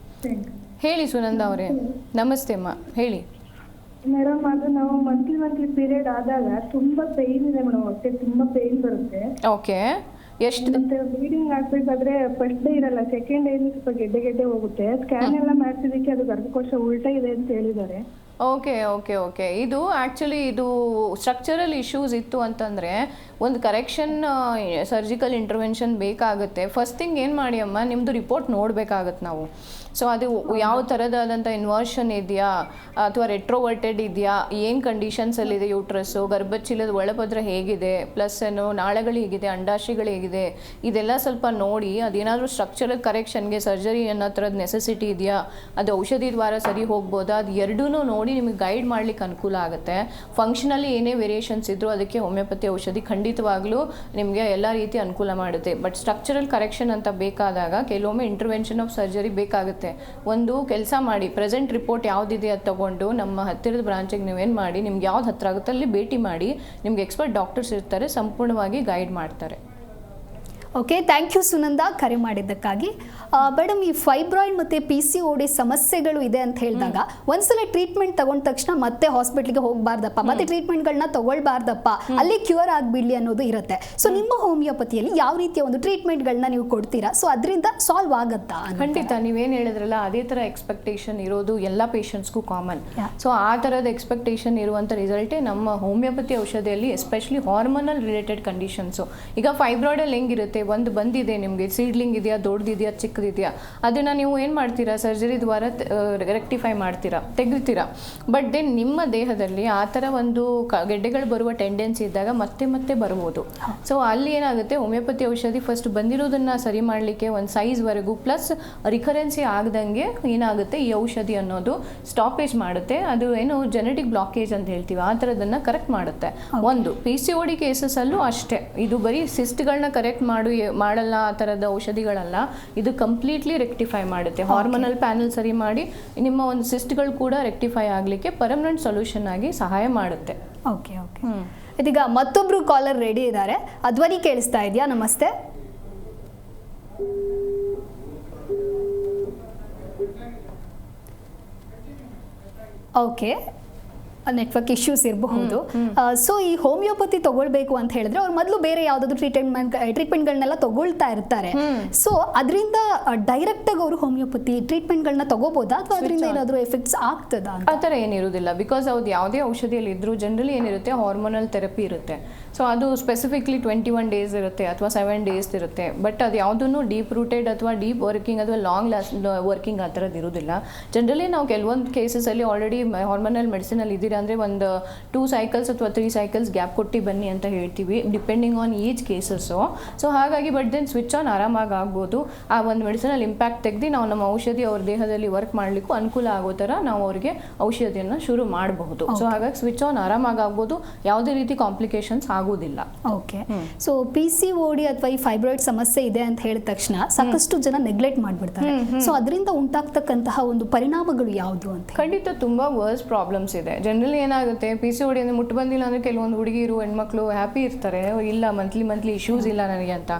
ಹೇಳಿ ಸುನಂದಾ ಅವರೇ. ನಮಸ್ತೆ ಅಮ್ಮ, ಹೇಳಿ. ಮೇಡಮ್, ಅದು ನಾವು ಮಂತ್ಲಿ ಪೀರಿಯಡ್ ಆದಾಗ ತುಂಬಾ ಪೇಯ್ನ್ ಇದೆ ಮೇಡಮ್, ಹೊಟ್ಟೆ ತುಂಬಾ ಪೇಯ್ನ್ ಬರುತ್ತೆ. ಓಕೆ, ಎಷ್ಟು ಮತ್ತೆ ಬ್ಲೀಡಿಂಗ್ ಆಗ್ಬೇಕಾದ್ರೆ ಫಸ್ಟ್ ಡೇ ಇರಲ್ಲ, ಸೆಕೆಂಡ್ ಡೇ ಸ್ವಲ್ಪ ಗೆಡ್ಡೆ ಹೋಗುತ್ತೆ. ಸ್ಕ್ಯಾನ್ ಎಲ್ಲ ಮಾಡ್ತಿದ್ದಕ್ಕೆ ಅದು ಗರ್ಭಕೋಶ ಉಲ್ಟಾ ಇದೆ ಅಂತ ಹೇಳಿದ್ದಾರೆ. ಓಕೆ. ಇದು ಆ್ಯಕ್ಚುಲಿ ಇದು ಸ್ಟ್ರಕ್ಚರಲ್ ಇಶ್ಯೂಸ್ ಇತ್ತು ಅಂತಂದರೆ ಒಂದು ಕರೆಕ್ಷನ್ ಸರ್ಜಿಕಲ್ ಇಂಟರ್ವೆನ್ಷನ್ ಬೇಕಾಗುತ್ತೆ. ಫಸ್ಟ್ ಥಿಂಗ್ ಏನು ಮಾಡಿ ಅಮ್ಮ, ನಿಮ್ಮದು ರಿಪೋರ್ಟ್ ನೋಡಬೇಕಾಗತ್ತೆ ನಾವು. ಸೊ ಅದು ಯಾವ ಥರದಾದಂಥ ಇನ್ವರ್ಷನ್ ಇದೆಯಾ ಅಥವಾ ರೆಟ್ರೋವರ್ಟೆಡ್ ಇದೆಯಾ, ಏನು ಕಂಡೀಷನ್ಸಲ್ಲಿದೆ ಯೂಟ್ರಸ್ಸು, ಗರ್ಭಚೀಲದ ಒಳಪದ್ರ ಹೇಗಿದೆ, ಪ್ಲಸ್ ಏನು ನಾಳಗಳು ಹೇಗಿದೆ, ಅಂಡಾಶಯಗಳು ಹೇಗಿದೆ, ಇದೆಲ್ಲ ಸ್ವಲ್ಪ ನೋಡಿ. ಅದೇನಾದರೂ ಸ್ಟ್ರಕ್ಚರಲ್ ಕರೆಕ್ಷನ್ಗೆ ಸರ್ಜರಿ ಅನ್ನೋ ಥರದ ನೆಸೆಸಿಟಿ ಇದೆಯಾ, ಅದು ಔಷಧಿ ದ್ವಾರ ಸರಿ ಹೋಗ್ಬೋದಾ, ಅದು ಎರಡೂ ನೋಡಿ ನಿಮಗೆ ಗೈಡ್ ಮಾಡ್ಲಿಕ್ಕೆ ಅನುಕೂಲ ಆಗುತ್ತೆ. ಫಂಕ್ಷನಲ್ಲಿ ಏನೇ ವೇರಿಯೇಷನ್ಸ್ ಇದ್ದರೂ ಅದಕ್ಕೆ ಹೋಮಿಯೋಪತಿ ಔಷಧಿ ಖಂಡಿತವಾಗ್ಲೂ ನಿಮಗೆ ಎಲ್ಲ ರೀತಿ ಅನುಕೂಲ ಮಾಡುತ್ತೆ. ಬಟ್ ಸ್ಟ್ರಕ್ಚರಲ್ ಕರೆಕ್ಷನ್ ಅಂತ ಬೇಕಾದಾಗ ಕೆಲವೊಮ್ಮೆ ಇಂಟರ್ವೆನ್ಷನ್ ಆಫ್ ಸರ್ಜರಿ ಬೇಕಾಗುತ್ತೆ. ಒಂದು ಕೆಲಸ ಮಾಡಿ, ಪ್ರೆಸೆಂಟ್ ರಿಪೋರ್ಟ್ ಯಾವುದಿದೆ ಅದು ತಗೊಂಡು ನಮ್ಮ ಹತ್ತಿರದ ಬ್ರಾಂಚಿಗೆ ನೀವೇನು ಮಾಡಿ, ನಿಮ್ಗೆ ಯಾವ್ದು ಹತ್ತಿರ ಆಗುತ್ತೆ ಅಲ್ಲಿ ಭೇಟಿ ಮಾಡಿ. ನಿಮ್ಗೆ ಎಕ್ಸ್ಪರ್ಟ್ ಡಾಕ್ಟರ್ಸ್ ಇರ್ತಾರೆ, ಸಂಪೂರ್ಣವಾಗಿ ಗೈಡ್ ಮಾಡ್ತಾರೆ. ಓಕೆ, ಥ್ಯಾಂಕ್ ಯು ಸುನಂದಾ ಕರೆ ಮಾಡಿದ್ದಕ್ಕಾಗಿ. ಮೇಡಮ್, ಈ ಫೈಬ್ರಾಯ್ಡ್ ಮತ್ತು PCOD ಸಮಸ್ಯೆಗಳು ಇದೆ ಅಂತ ಹೇಳಿದಾಗ ಒಂದ್ಸಲ ಟ್ರೀಟ್ಮೆಂಟ್ ತಗೊಂಡ ತಕ್ಷಣ ಮತ್ತೆ ಹಾಸ್ಪಿಟ್ಲಿಗೆ ಹೋಗಬಾರ್ದಪ್ಪ, ಮತ್ತೆ ಟ್ರೀಟ್ಮೆಂಟ್ಗಳನ್ನ ತಗೊಳ್ಬಾರ್ದಪ್ಪ, ಅಲ್ಲಿ ಕ್ಯೂರ್ ಆಗಿಬಿಡ್ಲಿ ಅನ್ನೋದು ಇರುತ್ತೆ. ಸೊ ನಿಮ್ಮ ಹೋಮಿಯೋಪತಿಯಲ್ಲಿ ಯಾವ ರೀತಿಯ ಒಂದು ಟ್ರೀಟ್ಮೆಂಟ್ಗಳನ್ನ ನೀವು ಕೊಡ್ತೀರಾ? ಸೊ ಅದರಿಂದ ಸಾಲ್ವ್ ಆಗುತ್ತಾ? ಖಂಡಿತ, ನೀವೇನು ಹೇಳಿದ್ರಲ್ಲ ಅದೇ ಥರ ಎಕ್ಸ್ಪೆಕ್ಟೇಷನ್ ಇರೋದು ಎಲ್ಲ ಪೇಷಂಟ್ಸ್ಗೂ ಕಾಮನ್. ಸೊ ಆ ಥರದ ಎಕ್ಸ್ಪೆಕ್ಟೇಷನ್ ಇರುವಂಥ ರಿಸಲ್ಟೇ ನಮ್ಮ ಹೋಮಿಯೋಪತಿ ಔಷಧಿಯಲ್ಲಿ, ಎಸ್ಪೆಷಲಿ ಹಾರ್ಮೋನಲ್ ರಿಲೇಟೆಡ್ ಕಂಡೀಷನ್ಸು. ಈಗ ಫೈಬ್ರಾಯ್ಡಲ್ಲಿ ಹೆಂಗಿರುತ್ತೆ, ಒಂದು ಬಂದಿದೆ ನಿಮಗೆ, ಸೀಡ್ಲಿಂಗ್ ಇದೆಯಾ, ದೊಡ್ಡದಿದೆಯಾ, ಚಿಕ್ಕದಿದೆಯಾ, ಅದನ್ನು ನೀವು ಏನು ಮಾಡ್ತೀರಾ, ಸರ್ಜರಿ ದ್ವಾರ ರೆಕ್ಟಿಫೈ ಮಾಡ್ತೀರಾ, ತೆಗಿತೀರಾ. ಬಟ್ ದೆನ್ ನಿಮ್ಮ ದೇಹದಲ್ಲಿ ಆ ಥರ ಒಂದು ಗೆಡ್ಡೆಗಳು ಬರುವ ಟೆಂಡೆನ್ಸಿ ಇದ್ದಾಗ ಮತ್ತೆ ಬರ್ಬೋದು. ಸೊ ಅಲ್ಲಿ ಏನಾಗುತ್ತೆ, ಹೋಮಿಯೋಪತಿ ಔಷಧಿ ಫಸ್ಟ್ ಬಂದಿರೋದನ್ನು ಸರಿ ಮಾಡಲಿಕ್ಕೆ ಒಂದು ಸೈಜ್ವರೆಗೂ ಪ್ಲಸ್ ರಿಕರೆನ್ಸಿ ಆಗದಂಗೆ ಏನಾಗುತ್ತೆ, ಈ ಔಷಧಿ ಅನ್ನೋದು ಸ್ಟಾಪೇಜ್ ಮಾಡುತ್ತೆ. ಅದು ಏನು ಜೆನೆಟಿಕ್ ಬ್ಲಾಕೇಜ್ ಅಂತ ಹೇಳ್ತೀವಿ, ಆ ಥರದನ್ನು ಕರೆಕ್ಟ್ ಮಾಡುತ್ತೆ. ಒಂದು PCOD ಕೇಸಸಲ್ಲೂ ಅಷ್ಟೇ, ಇದು ಬರೀ ಸಿಸ್ಟ್ಗಳನ್ನ ಕರೆಕ್ಟ್ ಮಾಡಲ್ಲ, ಆ ಥರದ ಔಷಧಿಗಳಲ್ಲ, ಇದು ಕಂಪ್ಲೀಟ್ಲಿ ರೆಕ್ಟಿಫೈ ಮಾಡುತ್ತೆ. ಹಾರ್ಮೋನಲ್ ಪ್ಯಾನಲ್ ಸರಿ ಮಾಡಿ ನಿಮ್ಮ ಒಂದು ಸಿಸ್ಟ್ಗಳು ಕೂಡ ರೆಕ್ಟಿಫೈ ಆಗಲಿಕ್ಕೆ ಪರ್ಮನೆಂಟ್ ಸೊಲ್ಯೂಷನ್ ಆಗಿ ಸಹಾಯ ಮಾಡುತ್ತೆ. ಓಕೆ. ಇದೀಗ ಮತ್ತೊಬ್ರು ಕಾಲರ್ ರೆಡಿ ಇದ್ದಾರೆ. ಧ್ವನಿ ಕೇಳಿಸ್ತಾ ಇದೆಯಾ? ನಮಸ್ತೆ. ಓಕೆ, ನೆಟ್ವರ್ಕ್ ಇಶ್ಯೂಸ್ ಇರಬಹುದು. ಸೊ ಈ ಹೋಮಿಯೋಪತಿ ತಗೊಳ್ಬೇಕು ಅಂತ ಹೇಳಿದ್ರೆ ಅವ್ರು ಮೊದಲು ಬೇರೆ ಯಾವ್ದಾದ್ರು ಟ್ರೀಟ್ಮೆಂಟ್ಗಳನ್ನೆಲ್ಲ ತಗೊಳ್ತಾ ಇರ್ತಾರೆ. ಸೊ ಅದರಿಂದ ಡೈರೆಕ್ಟ್ ಆಗಿ ಅವರು ಹೋಮಿಯೋಪತಿ ಟ್ರೀಟ್ಮೆಂಟ್ಗಳನ್ನ ತಗೋಬಹುದಾ ಅಥವಾ ಅದರಿಂದ ಏನಾದರೂ ಎಫೆಕ್ಟ್ಸ್ ಆಗ್ತದಾ? ಆ ಥರ ಏನಿರೋದಿಲ್ಲ. ಬಿಕಾಸ್ ಅವ್ರು ಯಾವುದೇ ಔಷಧಿಯಲ್ಲಿ ಇದ್ರೂ ಜನರಲಿ ಏನಿರುತ್ತೆ ಹಾರ್ಮೋನಲ್ ಥೆರಪಿ ಇರುತ್ತೆ. ಸೊ ಅದು ಸ್ಪೆಸಿಫಿಕ್ಲಿ 21 ಡೇಸ್ ಇರುತ್ತೆ ಅಥವಾ 7 ಡೇಸ್ ಇರುತ್ತೆ. ಬಟ್ ಅದು ಯಾವುದನ್ನು ಡೀಪ್ ರೂಟೆಡ್ ಅಥವಾ ಡೀಪ್ ವರ್ಕಿಂಗ್ ಅಥವಾ ಲಾಂಗ್ ವರ್ಕಿಂಗ್ ಆ ಥರದ್ದು ಇರೋದಿಲ್ಲ. ಜನರಲಿ ನಾವು ಕೆಲವೊಂದು ಕೇಸಸಲ್ಲಿ ಆಲ್ರೆಡಿ ಹಾರ್ಮೋನಲ್ ಮೆಡಿಸಿನಲ್ಲಿ ಇದ್ದೀರಾ ಅಂದರೆ ಒಂದು 2 ಸೈಕಲ್ಸ್ ಅಥವಾ 3 ಸೈಕಲ್ಸ್ ಗ್ಯಾಪ್ ಕೊಟ್ಟು ಬನ್ನಿ ಅಂತ ಹೇಳ್ತೀವಿ, depending on each cases. So ಹಾಗಾಗಿ ಬಟ್ ದೆನ್ ಸ್ವಿಚ್ ಆನ್ ಆರಾಮಾಗಿ ಆಗ್ಬೋದು. ಆ ಒಂದು ಮೆಡಿಸಿನಲ್ಲಿ ಇಂಪ್ಯಾಕ್ಟ್ ತೆಗೆದು ನಾವು ನಮ್ಮ ಔಷಧಿ ಅವ್ರ ದೇಹದಲ್ಲಿ ವರ್ಕ್ ಮಾಡಲಿಕ್ಕೂ ಅನುಕೂಲ ಆಗೋ ಥರ ನಾವು ಅವರಿಗೆ ಔಷಧಿಯನ್ನು ಶುರು ಮಾಡಬಹುದು. ಸೊ ಹಾಗಾಗಿ ಸ್ವಿಚ್ ಆನ್ ಆರಾಮಾಗಿ ಆಗ್ಬೋದು, ಯಾವುದೇ ರೀತಿ ಕಾಂಪ್ಲಿಕೇಶನ್ಸ್ ಆಗೋದಿಲ್ಲ. ಓಕೆ. ಸೊ PCOD ಅಥವಾ ಈ ಫೈಬ್ರಾಯ್ಡ್ ಸಮಸ್ಯೆ ಇದೆ ಅಂತ ಹೇಳಿದ ತಕ್ಷಣ ಸಾಕಷ್ಟು ಜನ ನೆಗ್ಲೆಕ್ಟ್ ಮಾಡಿಬಿಡ್ತಾರೆ. ಸೊ ಅದರಿಂದ ಉಂಟಾಗ್ತಕ್ಕಂತಹ ಒಂದು ಪರಿಣಾಮಗಳು ಯಾವುದು ಅಂತ? ಖಂಡಿತ ತುಂಬ ವರ್ಸ್ ಪ್ರಾಬ್ಲಮ್ಸ್ ಇದೆ. ಜನರಲಿ ಏನಾಗುತ್ತೆ PCOD ಅಂದರೆ ಮುಟ್ಟು ಬಂದಿಲ್ಲ ಅಂದರೆ ಕೆಲವೊಂದು ಹುಡುಗಿರು ಹೆಣ್ಮಕ್ಳು ಹ್ಯಾಪಿ ಇರ್ತಾರೆ, ಇಲ್ಲ ಮಂತ್ಲಿ ಇಶ್ಯೂಸ್ ಇಲ್ಲ ನನಗೆ ಅಂತ.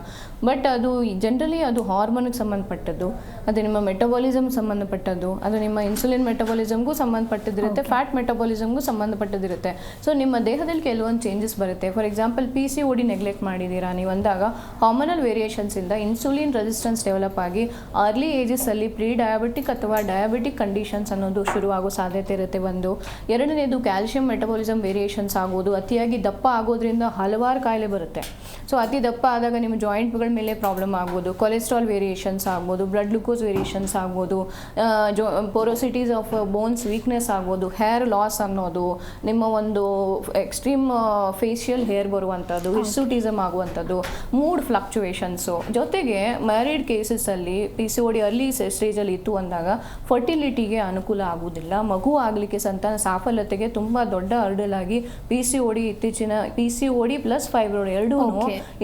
ಬಟ್ ಅದು ಜನರಲಿ ಅದು ಹಾರ್ಮೋನ್ಗೆ ಸಂಬಂಧಪಟ್ಟದ್ದು, ಅದು ನಿಮ್ಮ ಮೆಟಬಾಲಿಸಮ್ ಸಂಬಂಧಪಟ್ಟದ್ದು, ಅದು ನಿಮ್ಮ ಇನ್ಸುಲಿನ್ ಮೆಟಬಾಲಿಸಮ್ಗೂ ಸಂಬಂಧಪಟ್ಟದಿರುತ್ತೆ, ಫ್ಯಾಟ್ ಮೆಟಬಾಲಿಸಮ್ಗೂ ಸಂಬಂಧಪಟ್ಟದಿರುತ್ತೆ. ಸೊ ನಿಮ್ಮ ದೇಹದಲ್ಲಿ ಕೆಲವೊಂದು ಚೇಂಜಸ್ ಬರುತ್ತೆ. ಫಾರ್ ಎಕ್ಸಾಂಪಲ್ PCOD ನೆಗ್ಲೆಕ್ಟ್ ಮಾಡಿದ್ದೀರಾ ನೀವು ಅಂದಾಗ ಹಾರ್ಮೋನಲ್ ವೇರಿಯೇಷನ್ಸಿಂದ ಇನ್ಸುಲಿನ್ ರೆಸಿಸ್ಟೆನ್ಸ್ ಡೆವಲಪ್ ಆಗಿ ಅರ್ಲಿ ಏಜಸ್ಸಲ್ಲಿ ಪ್ರೀ ಡಯಾಬಿಟಿಕ್ ಅಥವಾ ಡಯಾಬಿಟಿಕ್ ಕಂಡೀಷನ್ಸ್ ಅನ್ನೋದು ಶುರುವಾಗೋ ಸಾಧ್ಯತೆ ಇರುತ್ತೆ. ಒಂದು ಎರಡನೇದು ಕ್ಯಾಲ್ಶಿಯಂ ಮೆಟಬಾಲಿಸಮ್ ವೇರಿಯೇಷನ್ಸ್ ಆಗೋದು, ಅತಿಯಾಗಿ ದಪ್ಪ ಆಗೋದ್ರಿಂದ ಹಲವಾರು ಕಾಯಿಲೆ ಬರುತ್ತೆ. ಸೊ ಅತಿ ದಪ್ಪ ಆದಾಗ ನಿಮ್ಮ ಜಾಯಿಂಟ್ಗಳ ಮೇಲೆ ಪ್ರಾಬ್ಲಮ್ ಆಗ್ಬೋದು, ಕೊಲೆಸ್ಟ್ರಾಲ್ ವೇರಿಯೇಷನ್ಸ್ ಆಗ್ಬೋದು, ಬ್ಲಡ್ ಗ್ಲುಕೋಸ್ ವೇರಿಯೇಷನ್ಸ್ ಆಗ್ಬೋದು, ಪೊರೋಸಿಟೀಸ್ ಆಫ್ ಬೋನ್ಸ್ ವೀಕ್ನೆಸ್ ಆಗ್ಬೋದು, ಹೇರ್ ಲಾಸ್ ಅನ್ನೋದು, ನಿಮ್ಮ ಒಂದು ಎಕ್ಸ್ಟ್ರೀಮ್ ಫೇಶಿಯಲ್ ಹೇರ್ ಬರುವಂಥದ್ದು, ಹಿರ್ಸುಟಿಸಮ್ ಆಗುವಂಥದ್ದು, ಮೂಡ್ ಫ್ಲಕ್ಚುಯೇಷನ್ಸು. ಜೊತೆಗೆ ಮ್ಯಾರಿಡ್ ಕೇಸಸಲ್ಲಿ PCOD ಅರ್ಲಿ ಸ್ಟೇಜಲ್ಲಿ ಇತ್ತು ಅಂದಾಗ ಫರ್ಟಿಲಿಟಿಗೆ ಅನುಕೂಲ ಆಗುವುದಿಲ್ಲ, ಮಗು ಆಗಲಿಕ್ಕೆ ಸಂತಾನ ಸಾಫಲ್ಯತೆಗೆ ತುಂಬ ದೊಡ್ಡ ಹರ್ಡಲ್ ಆಗಿ PCOD ಪ್ಲಸ್ ಫೈಬ್ರಾಯ್ಡ್ ಎರಡೂ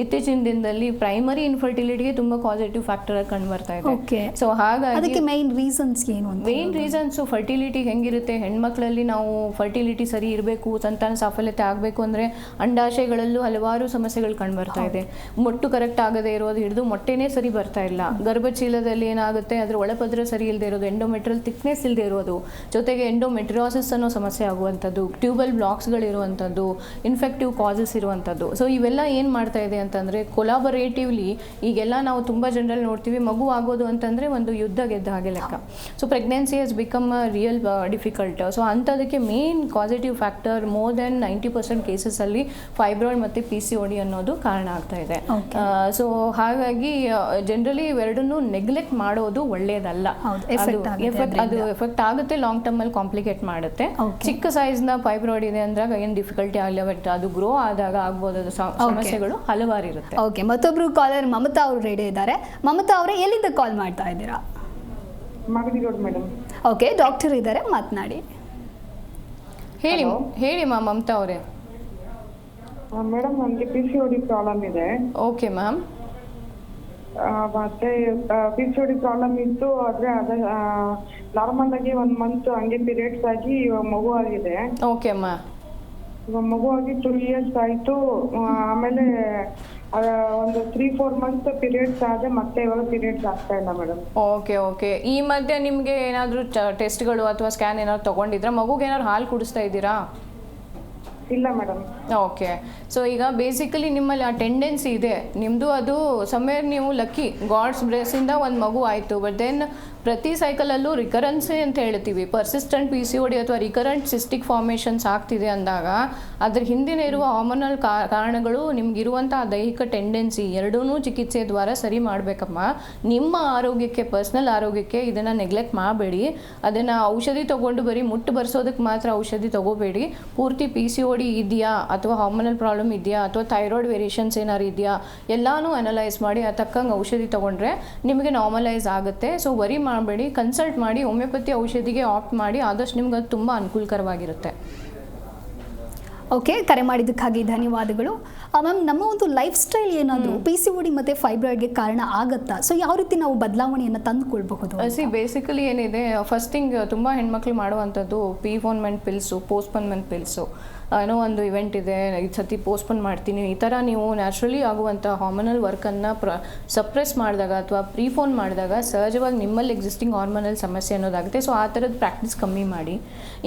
ಇತ್ತೀಚಿನ ದಿನದಲ್ಲಿ ಪ್ರೈಮರಿ ಇನ್ಫರ್ಟಿಲಿಟಿಗೆ ತುಂಬ ಪಾಸಿಟಿವ್ ಫ್ಯಾಕ್ಟರ್ ಆಗಿ ಕಂಡು ಬರ್ತಾ ಇದೆ. ಸೊ ಹಾಗಾಗಿ ಮೇನ್ ರೀಸನ್ಸ್ ಏನು? ಮೇನ್ ರೀಸನ್ಸು ಫರ್ಟಿಲಿಟಿ ಹೆಂಗಿರುತ್ತೆ, ಹೆಣ್ಮಕ್ಳಲ್ಲಿ ನಾವು ಫರ್ಟಿಲಿಟಿ ಸರಿ ಇರಬೇಕು, ಸಂತಾನ ಸಾಫಲ್ಯತೆ ಆಗಬೇಕು ಅಂದರೆ ಅಂಡಾಶಯಗಳಲ್ಲೂ ಹಲವಾರು ಸಮಸ್ಯೆಗಳು ಕಂಡು ಬರ್ತಾ ಇದೆ. ಮೊಟ್ಟು ಕರೆಕ್ಟ್ ಆಗದೆ ಇರೋದು ಹಿಡಿದು ಮೊಟ್ಟೆನೇ ಸರಿ ಬರ್ತಾ ಇಲ್ಲ, ಗರ್ಭಚೀಲದಲ್ಲಿ ಏನಾಗುತ್ತೆ ಅದರ ಒಳಪದ್ರ ಸರಿ ಇಲ್ಲದೆ ಇರೋದು, ಎಂಡೋಮೆಟ್ರಿಯಲ್ ಥಿಕ್ನೆಸ್ ಇಲ್ಲದೆ ಇರೋದು, ಜೊತೆಗೆ ಎಂಡೋಮೆಟ್ರಿಯೋಸಿಸ್ ಅನ್ನೋ ಸಮಸ್ಯೆ ಆಗುವಂಥದ್ದು, ಟ್ಯೂಬಲ್ ಬ್ಲಾಕ್ಸ್ಗಳಿರುವಂಥದ್ದು, ಇನ್ಫೆಕ್ಟಿವ್ ಕಾಸಸ್ ಇರುವಂಥದ್ದು. ಸೊ ಇವೆಲ್ಲ ಏನು ಮಾಡ್ತಾ ಇದೆ ಅಂತಂದರೆ ಕೊಲಾಬರೇಟಿವ್ಲಿ ಈಗೆಲ್ಲ ನಾವು ತುಂಬ ಜನರಲ್ಲಿ ನೋಡ್ತೀವಿ, ಮಗು ಆಗೋದು ಅಂತಂದರೆ ಒಂದು ಯುದ್ಧ ಗೆದ್ದ ಹಾಗೆ ಲೆಕ್ಕ. So pregnancy has become a real difficult. So ಅಂಥದಕ್ಕೆ main positive factor more than 90% ಕೇಸಸಲ್ಲಿ ಫೈಬ್ರಾಯ್ಡ್ ಮತ್ತು PCOD ಅನ್ನೋದು ಕಾರಣ ಆಗ್ತಾ ಇದೆ. ಸೊ ಹಾಗಾಗಿ ಜನರಲಿ ಇವೆರಡನ್ನೂ ನೆಗ್ಲೆಕ್ಟ್ ಮಾಡೋದು ಒಳ್ಳೆಯದಲ್ಲ. ಅದು ಎಫೆಕ್ಟ್ ಆಗುತ್ತೆ, ಲಾಂಗ್ ಟರ್ಮಲ್ಲಿ ಕಾಂಪ್ಲಿಕೇಟ್ ಮಾಡುತ್ತೆ. ಚಿಕ್ಕ ಸೈಜ್ನ ಫೈಬ್ರಾಯ್ಡ್ ಇದೆ ಅಂದಾಗ ಏನು ಡಿಫಿಕಲ್ಟಿ ಆಗಲ್ಲ, ಬಟ್ ಅದು ಗ್ರೋ ಆದಾಗ ಆಗ್ಬೋದು ಸಮಸ್ಯೆಗಳು ಹಲವಾರು ಇರುತ್ತೆ. ಓಕೆ, ಮತ್ತೊಬ್ರು ಕಾಲರ್ ಮಮತಾ ಅವರು ರೆಡಿ ಇದ್ದಾರೆ. ಮಮತಾ ಅವರೇ, ಎಲ್ಲಿಂದ ಕಾಲ್ ಮಾಡ್ತಾ ಇದ್ದೀರಾ? ಮೇಡಮ್. ಓಕೆ, ಡಾಕ್ಟರ್ ಇದ್ದಾರೆ, ಮಾತನಾಡಿ. ಹೇಳಿ ಮಮತಾ ಅವರೇ. ಮೇಡಮ್, ನನಗೆ PCOD ಪ್ರಾಬ್ಲಮ್ ಇದೆ. Okay ma'am. ಮತ್ತೆ PCOD ಪ್ರಾಬ್ಲಮ್ ಇತ್ತು, ಆದ್ರೆ ಅದ ನಾರ್ಮಲ್ ಆಗಿ 1 ಮಂತ್ ಹಂಗೆ ಪೀರಿಯಡ್ಸ್ ಆಗಿ ಮಗು ಆಗಿದೆ. ಓಕೆ ಅಮ್ಮ. ಮಗು ಆಗಿ 2 years ಆಯ್ತು. ಆಮೇಲೆ ಒಂದು 3-4 ಮಂತ್ ಪೀರಿಯಡ್ಸ್ ಆದ್ರೆ ಮತ್ತೆ ಇವಾಗ ಪೀರಿಯಡ್ಸ್ ಆಗ್ತಾ ಇಲ್ಲ ಮೇಡಮ್. ಓಕೆ. ಈ ಮಧ್ಯೆ ನಿಮ್ಗೆ ಏನಾದ್ರು ಟೆಸ್ಟ್ಗಳು ಅಥವಾ ಸ್ಕ್ಯಾನ್ ಏನಾದ್ರು ತಗೊಂಡಿದ್ರಾ? ಮಗುಗೆ ಏನಾದ್ರು ಹಾಲು ಕುಡಿಸ್ತಾ ಇದ್ದೀರಾ? ಇಲ್ಲ ಮೇಡಮ್. ಓಕೆ. ಸೊ ಈಗ ಬೇಸಿಕಲಿ ನಿಮ್ಮಲ್ಲಿ ಆ ಟೆಂಡೆನ್ಸಿ ಇದೆ ನಿಮ್ಮದು, ಅದು ಸಮ್ವೇರ್ ನೀವು ಲಕ್ಕಿ, ಗಾಡ್ಸ್ ಬ್ಲೆಸ್ಸಿಂದ ಒಂದು ಮಗು ಆಯಿತು. ಬಟ್ ದೆನ್ ಪ್ರತಿ ಸೈಕಲಲ್ಲೂ ರಿಕರೆನ್ಸಿ ಅಂತ ಹೇಳ್ತೀವಿ, ಪರ್ಸಿಸ್ಟೆಂಟ್ PCOD ಅಥವಾ ರಿಕರೆಂಟ್ ಸಿಸ್ಟಿಕ್ ಫಾರ್ಮೇಷನ್ಸ್ ಆಗ್ತಿದೆ ಅಂದಾಗ ಅದ್ರ ಹಿಂದಿನ ಇರುವ ಹಾರ್ಮೋನಲ್ ಕಾರಣಗಳು, ನಿಮ್ಗಿರುವಂಥ ದೈಹಿಕ ಟೆಂಡೆನ್ಸಿ ಎರಡೂ ಚಿಕಿತ್ಸೆ ದ್ವಾರ ಸರಿ ಮಾಡಬೇಕಮ್ಮ. ನಿಮ್ಮ ಆರೋಗ್ಯಕ್ಕೆ, ಪರ್ಸ್ನಲ್ ಆರೋಗ್ಯಕ್ಕೆ ಇದನ್ನು ನೆಗ್ಲೆಕ್ಟ್ ಮಾಡಬೇಡಿ. ಅದನ್ನು ಔಷಧಿ ತೊಗೊಂಡು ಬರೀ ಮುಟ್ಟು ಬರ್ಸೋದಕ್ಕೆ ಮಾತ್ರ ಔಷಧಿ ತೊಗೋಬೇಡಿ. ಪೂರ್ತಿ PCOD ಇದೆಯಾ ಅಥವಾ ಹಾರ್ಮೋನಲ್ ಪ್ರಾಬ್ಲಮ್ ಇದೆಯಾ ಅಥವಾ ಥೈರಾಯ್ಡ್ ವೇರಿಯೇಷನ್ಸ್ ಏನಾರು ಇದೆಯಾ ಎಲ್ಲನೂ ಅನಲೈಸ್ ಮಾಡಿ ಅದಕ್ಕಂಗೆ ಔಷಧಿ ತೊಗೊಂಡ್ರೆ ನಿಮಗೆ ನಾರ್ಮಲೈಸ್ ಆಗುತ್ತೆ. ಸೊ ವರಿ ಮಾಡಬೇಡಿ, ಕನ್ಸಲ್ಟ್ ಮಾಡಿ, ಹೋಮಿಯೋಪತಿ ಔಷಧಿಗೆ ಆಪ್ಟ್ ಮಾಡಿ, ಆದಷ್ಟು ನಿಮ್ಗೆ ಅದು ತುಂಬ ಅನುಕೂಲಕರವಾಗಿರುತ್ತೆ. ಓಕೆ, ಕರೆ ಮಾಡಿದ್ದಕ್ಕಾಗಿ ಧನ್ಯವಾದಗಳು. ಮ್ಯಾಮ್, ನಮ್ಮ ಒಂದು ಲೈಫ್ ಸ್ಟೈಲ್ ಏನಾದರೂ PCOD ಮತ್ತು ಫೈಬ್ರಾಯ್ಡ್ಗೆ ಕಾರಣ ಆಗುತ್ತಾ? ಸೊ ಯಾವ ರೀತಿ ನಾವು ಬದಲಾವಣೆಯನ್ನು ತಂದುಕೊಳ್ಬಹುದು? ಬೇಸಿಕಲಿ ಏನಿದೆ, ಫಸ್ಟ್ ಥಿಂಗ್ ತುಂಬ ಹೆಣ್ಮಕ್ಳು ಮಾಡುವಂಥದ್ದು ಪ್ರೀಪೋನ್ಮೆಂಟ್ ಪಿಲ್ಸು, ಪೋಸ್ಟ್ಪೋನ್ಮೆಂಟ್ ಪಿಲ್ಸು. ಏನೋ ಒಂದು ಇವೆಂಟ್ ಇದೆ, ಈ ಸತಿ ಪೋಸ್ಟ್ಪೋನ್ ಮಾಡ್ತೀನಿ, ಈ ಥರ ನೀವು ನ್ಯಾಚುರಲಿ ಆಗುವಂಥ ಹಾರ್ಮೋನಲ್ ವರ್ಕನ್ನು ಸಪ್ರೆಸ್ ಮಾಡಿದಾಗ ಅಥವಾ ಪ್ರೀಫೋನ್ ಮಾಡಿದಾಗ ಸಹಜವಾಗಿ ನಿಮ್ಮಲ್ಲಿ ಎಕ್ಸಿಸ್ಟಿಂಗ್ ಹಾರ್ಮೋನಲ್ ಸಮಸ್ಯೆ ಅನ್ನೋದಾಗುತ್ತೆ. ಸೊ ಆ ಥರದ ಪ್ರಾಕ್ಟೀಸ್ ಕಮ್ಮಿ ಮಾಡಿ.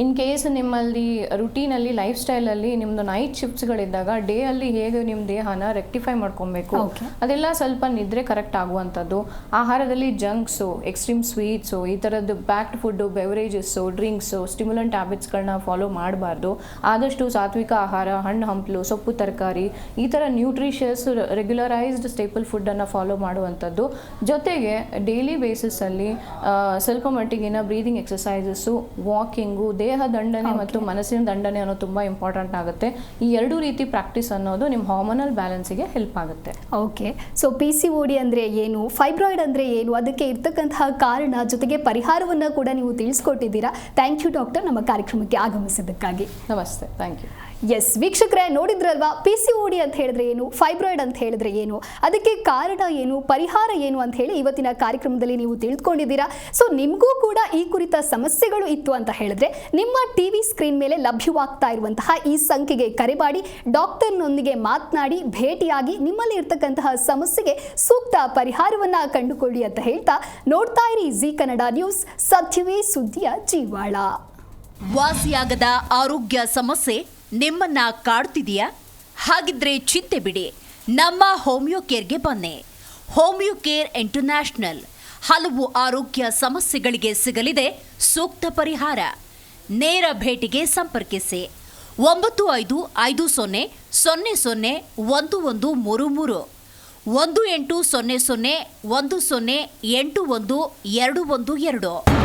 ಇನ್ ಕೇಸ್ ನಿಮ್ಮಲ್ಲಿ ರುಟೀನಲ್ಲಿ ಲೈಫ್ ಸ್ಟೈಲಲ್ಲಿ ನಿಮ್ಮದು ನೈಟ್ ಶಿಫ್ಟ್ಸ್ಗಳಿದ್ದಾಗ ಡೇ ಅಲ್ಲಿ ಹೇಗೆ ನಿಮ್ಮ ದೇಹನ ರೆಕ್ಟಿಫೈ ಮಾಡ್ಕೊಬೇಕು ಅದೆಲ್ಲ ಸ್ವಲ್ಪ ನಿದ್ರೆ ಕರೆಕ್ಟ್ ಆಗುವಂಥದ್ದು. ಆಹಾರದಲ್ಲಿ ಜಂಕ್ಸು, ಎಕ್ಸ್ಟ್ರೀಮ್ ಸ್ವೀಟ್ಸು, ಈ ಥರದ್ದು packed food, beverages, drinks, stimulant ಹ್ಯಾಬಿಟ್ಸ್ಗಳನ್ನ ಫಾಲೋ ಮಾಡಬಾರ್ದು. ಆದಷ್ಟು ಸಾತ್ವಿಕ ಆಹಾರ, ಹಣ್ಣು ಹಂಪಲು, ಸೊಪ್ಪು ತರಕಾರಿ, ಈ ಥರ ನ್ಯೂಟ್ರಿಷಿಯಸ್ ರೆಗ್ಯುಲರೈಸ್ಡ್ ಸ್ಟೇಪಲ್ ಫುಡ್ಡನ್ನು ಫಾಲೋ ಮಾಡುವಂಥದ್ದು. ಜೊತೆಗೆ ಡೈಲಿ ಬೇಸಿಸಲ್ಲಿ ಸ್ವಲ್ಪ ಮಟ್ಟಿಗಿನ ಬ್ರೀದಿಂಗ್ ಎಕ್ಸಸೈಸಸ್ಸು, ವಾಕಿಂಗು, ದೇಹ ದಂಡನೆ ಮತ್ತು ಮನಸ್ಸಿನ ದಂಡನೆ ಅನ್ನೋದು ತುಂಬ ಇಂಪಾರ್ಟೆಂಟ್ ಆಗುತ್ತೆ. ಈ ಎರಡೂ ರೀತಿ ಪ್ರಾಕ್ಟೀಸ್ ಅನ್ನೋದು ನಿಮ್ಮ ಹಾರ್ಮೋನಲ್ ಬ್ಯಾಲೆನ್ಸಿಗೆ ಹೆಲ್ಪ್ ಆಗುತ್ತೆ. ಓಕೆ, ಸೊ PCOD ಅಂದರೆ ಏನು, ಫೈಬ್ರಾಯ್ಡ್ ಅಂದರೆ ಏನು, ಅದಕ್ಕೆ ಇರ್ತಕ್ಕಂತಹ ಕಾರಣ ಜೊತೆಗೆ ಪರಿಹಾರವನ್ನು ಕೂಡ ನೀವು ತಿಳಿಸ್ಕೊಟ್ಟಿದ್ದೀರಾ. ಥ್ಯಾಂಕ್ ಯು ಡಾಕ್ಟರ್, ನಮ್ಮ ಕಾರ್ಯಕ್ರಮಕ್ಕೆ ಆಗಮಿಸಿದ್ದಕ್ಕಾಗಿ. ನಮಸ್ತೆ, ಥ್ಯಾಂಕ್ ಯು. ಎಸ್ ವೀಕ್ಷಕರೇ, ನೋಡಿದ್ರಲ್ವಾ PCOD ಅಂತ ಹೇಳಿದ್ರೆ ಏನು, ಫೈಬ್ರಾಯ್ಡ್ ಅಂತ ಹೇಳಿದ್ರೆ ಏನು, ಅದಕ್ಕೆ ಕಾರಣ ಏನು, ಪರಿಹಾರ ಏನು ಅಂತ ಹೇಳಿ ಇವತ್ತಿನ ಕಾರ್ಯಕ್ರಮದಲ್ಲಿ ನೀವು ತಿಳ್ಕೊಂಡಿದ್ದೀರಾ. ಸೊ ನಿಮಗೂ ಕೂಡ ಈ ಕುರಿತ ಸಮಸ್ಯೆಗಳು ಇತ್ತು ಅಂತ ಹೇಳಿದ್ರೆ ನಿಮ್ಮ ಟಿವಿ ಸ್ಕ್ರೀನ್ ಮೇಲೆ ಲಭ್ಯವಾಗ್ತಾ ಇರುವಂತಹ ಈ ಸಂಖ್ಯೆಗೆ ಕರೆ ಮಾಡಿ ಡಾಕ್ಟರ್ನೊಂದಿಗೆ ಮಾತನಾಡಿ ಭೇಟಿಯಾಗಿ ನಿಮ್ಮಲ್ಲಿ ಇರ್ತಕ್ಕಂತಹ ಸಮಸ್ಯೆಗೆ ಸೂಕ್ತ ಪರಿಹಾರವನ್ನ ಕಂಡುಕೊಳ್ಳಿ ಅಂತ ಹೇಳ್ತಾ ನೋಡ್ತಾ ಇರಿ ಜಿ ಕನ್ನಡ ನ್ಯೂಸ್, ಸತ್ಯವೇ ಸುದ್ದಿಯ ಜೀವಾಳ. ವಾಸಿಯಾಗದ ಆರೋಗ್ಯ ಸಮಸ್ಯೆ ನಿಮ್ಮನ್ನ ಕಾಡ್ತಿದೆಯಾ? ಹಾಗಿದ್ರೆ ಚಿಂತೆ ಬಿಡಿ, ನಮ್ಮ ಹೋಮಿಯೋ ಕೇರ್ಗೆ ಬನ್ನಿ. ಹೋಮಿಯೋ ಕೇರ್ ಇಂಟರ್ನ್ಯಾಷನಲ್ ಹಲವು ಆರೋಗ್ಯ ಸಮಸ್ಯೆಗಳಿಗೆ ಸಿಗಲಿದೆ ಸೂಕ್ತ ಪರಿಹಾರ. ನೇರ ಭೇಟಿಗೆ ಸಂಪರ್ಕಿಸಿ 9550001133 1800 10811212.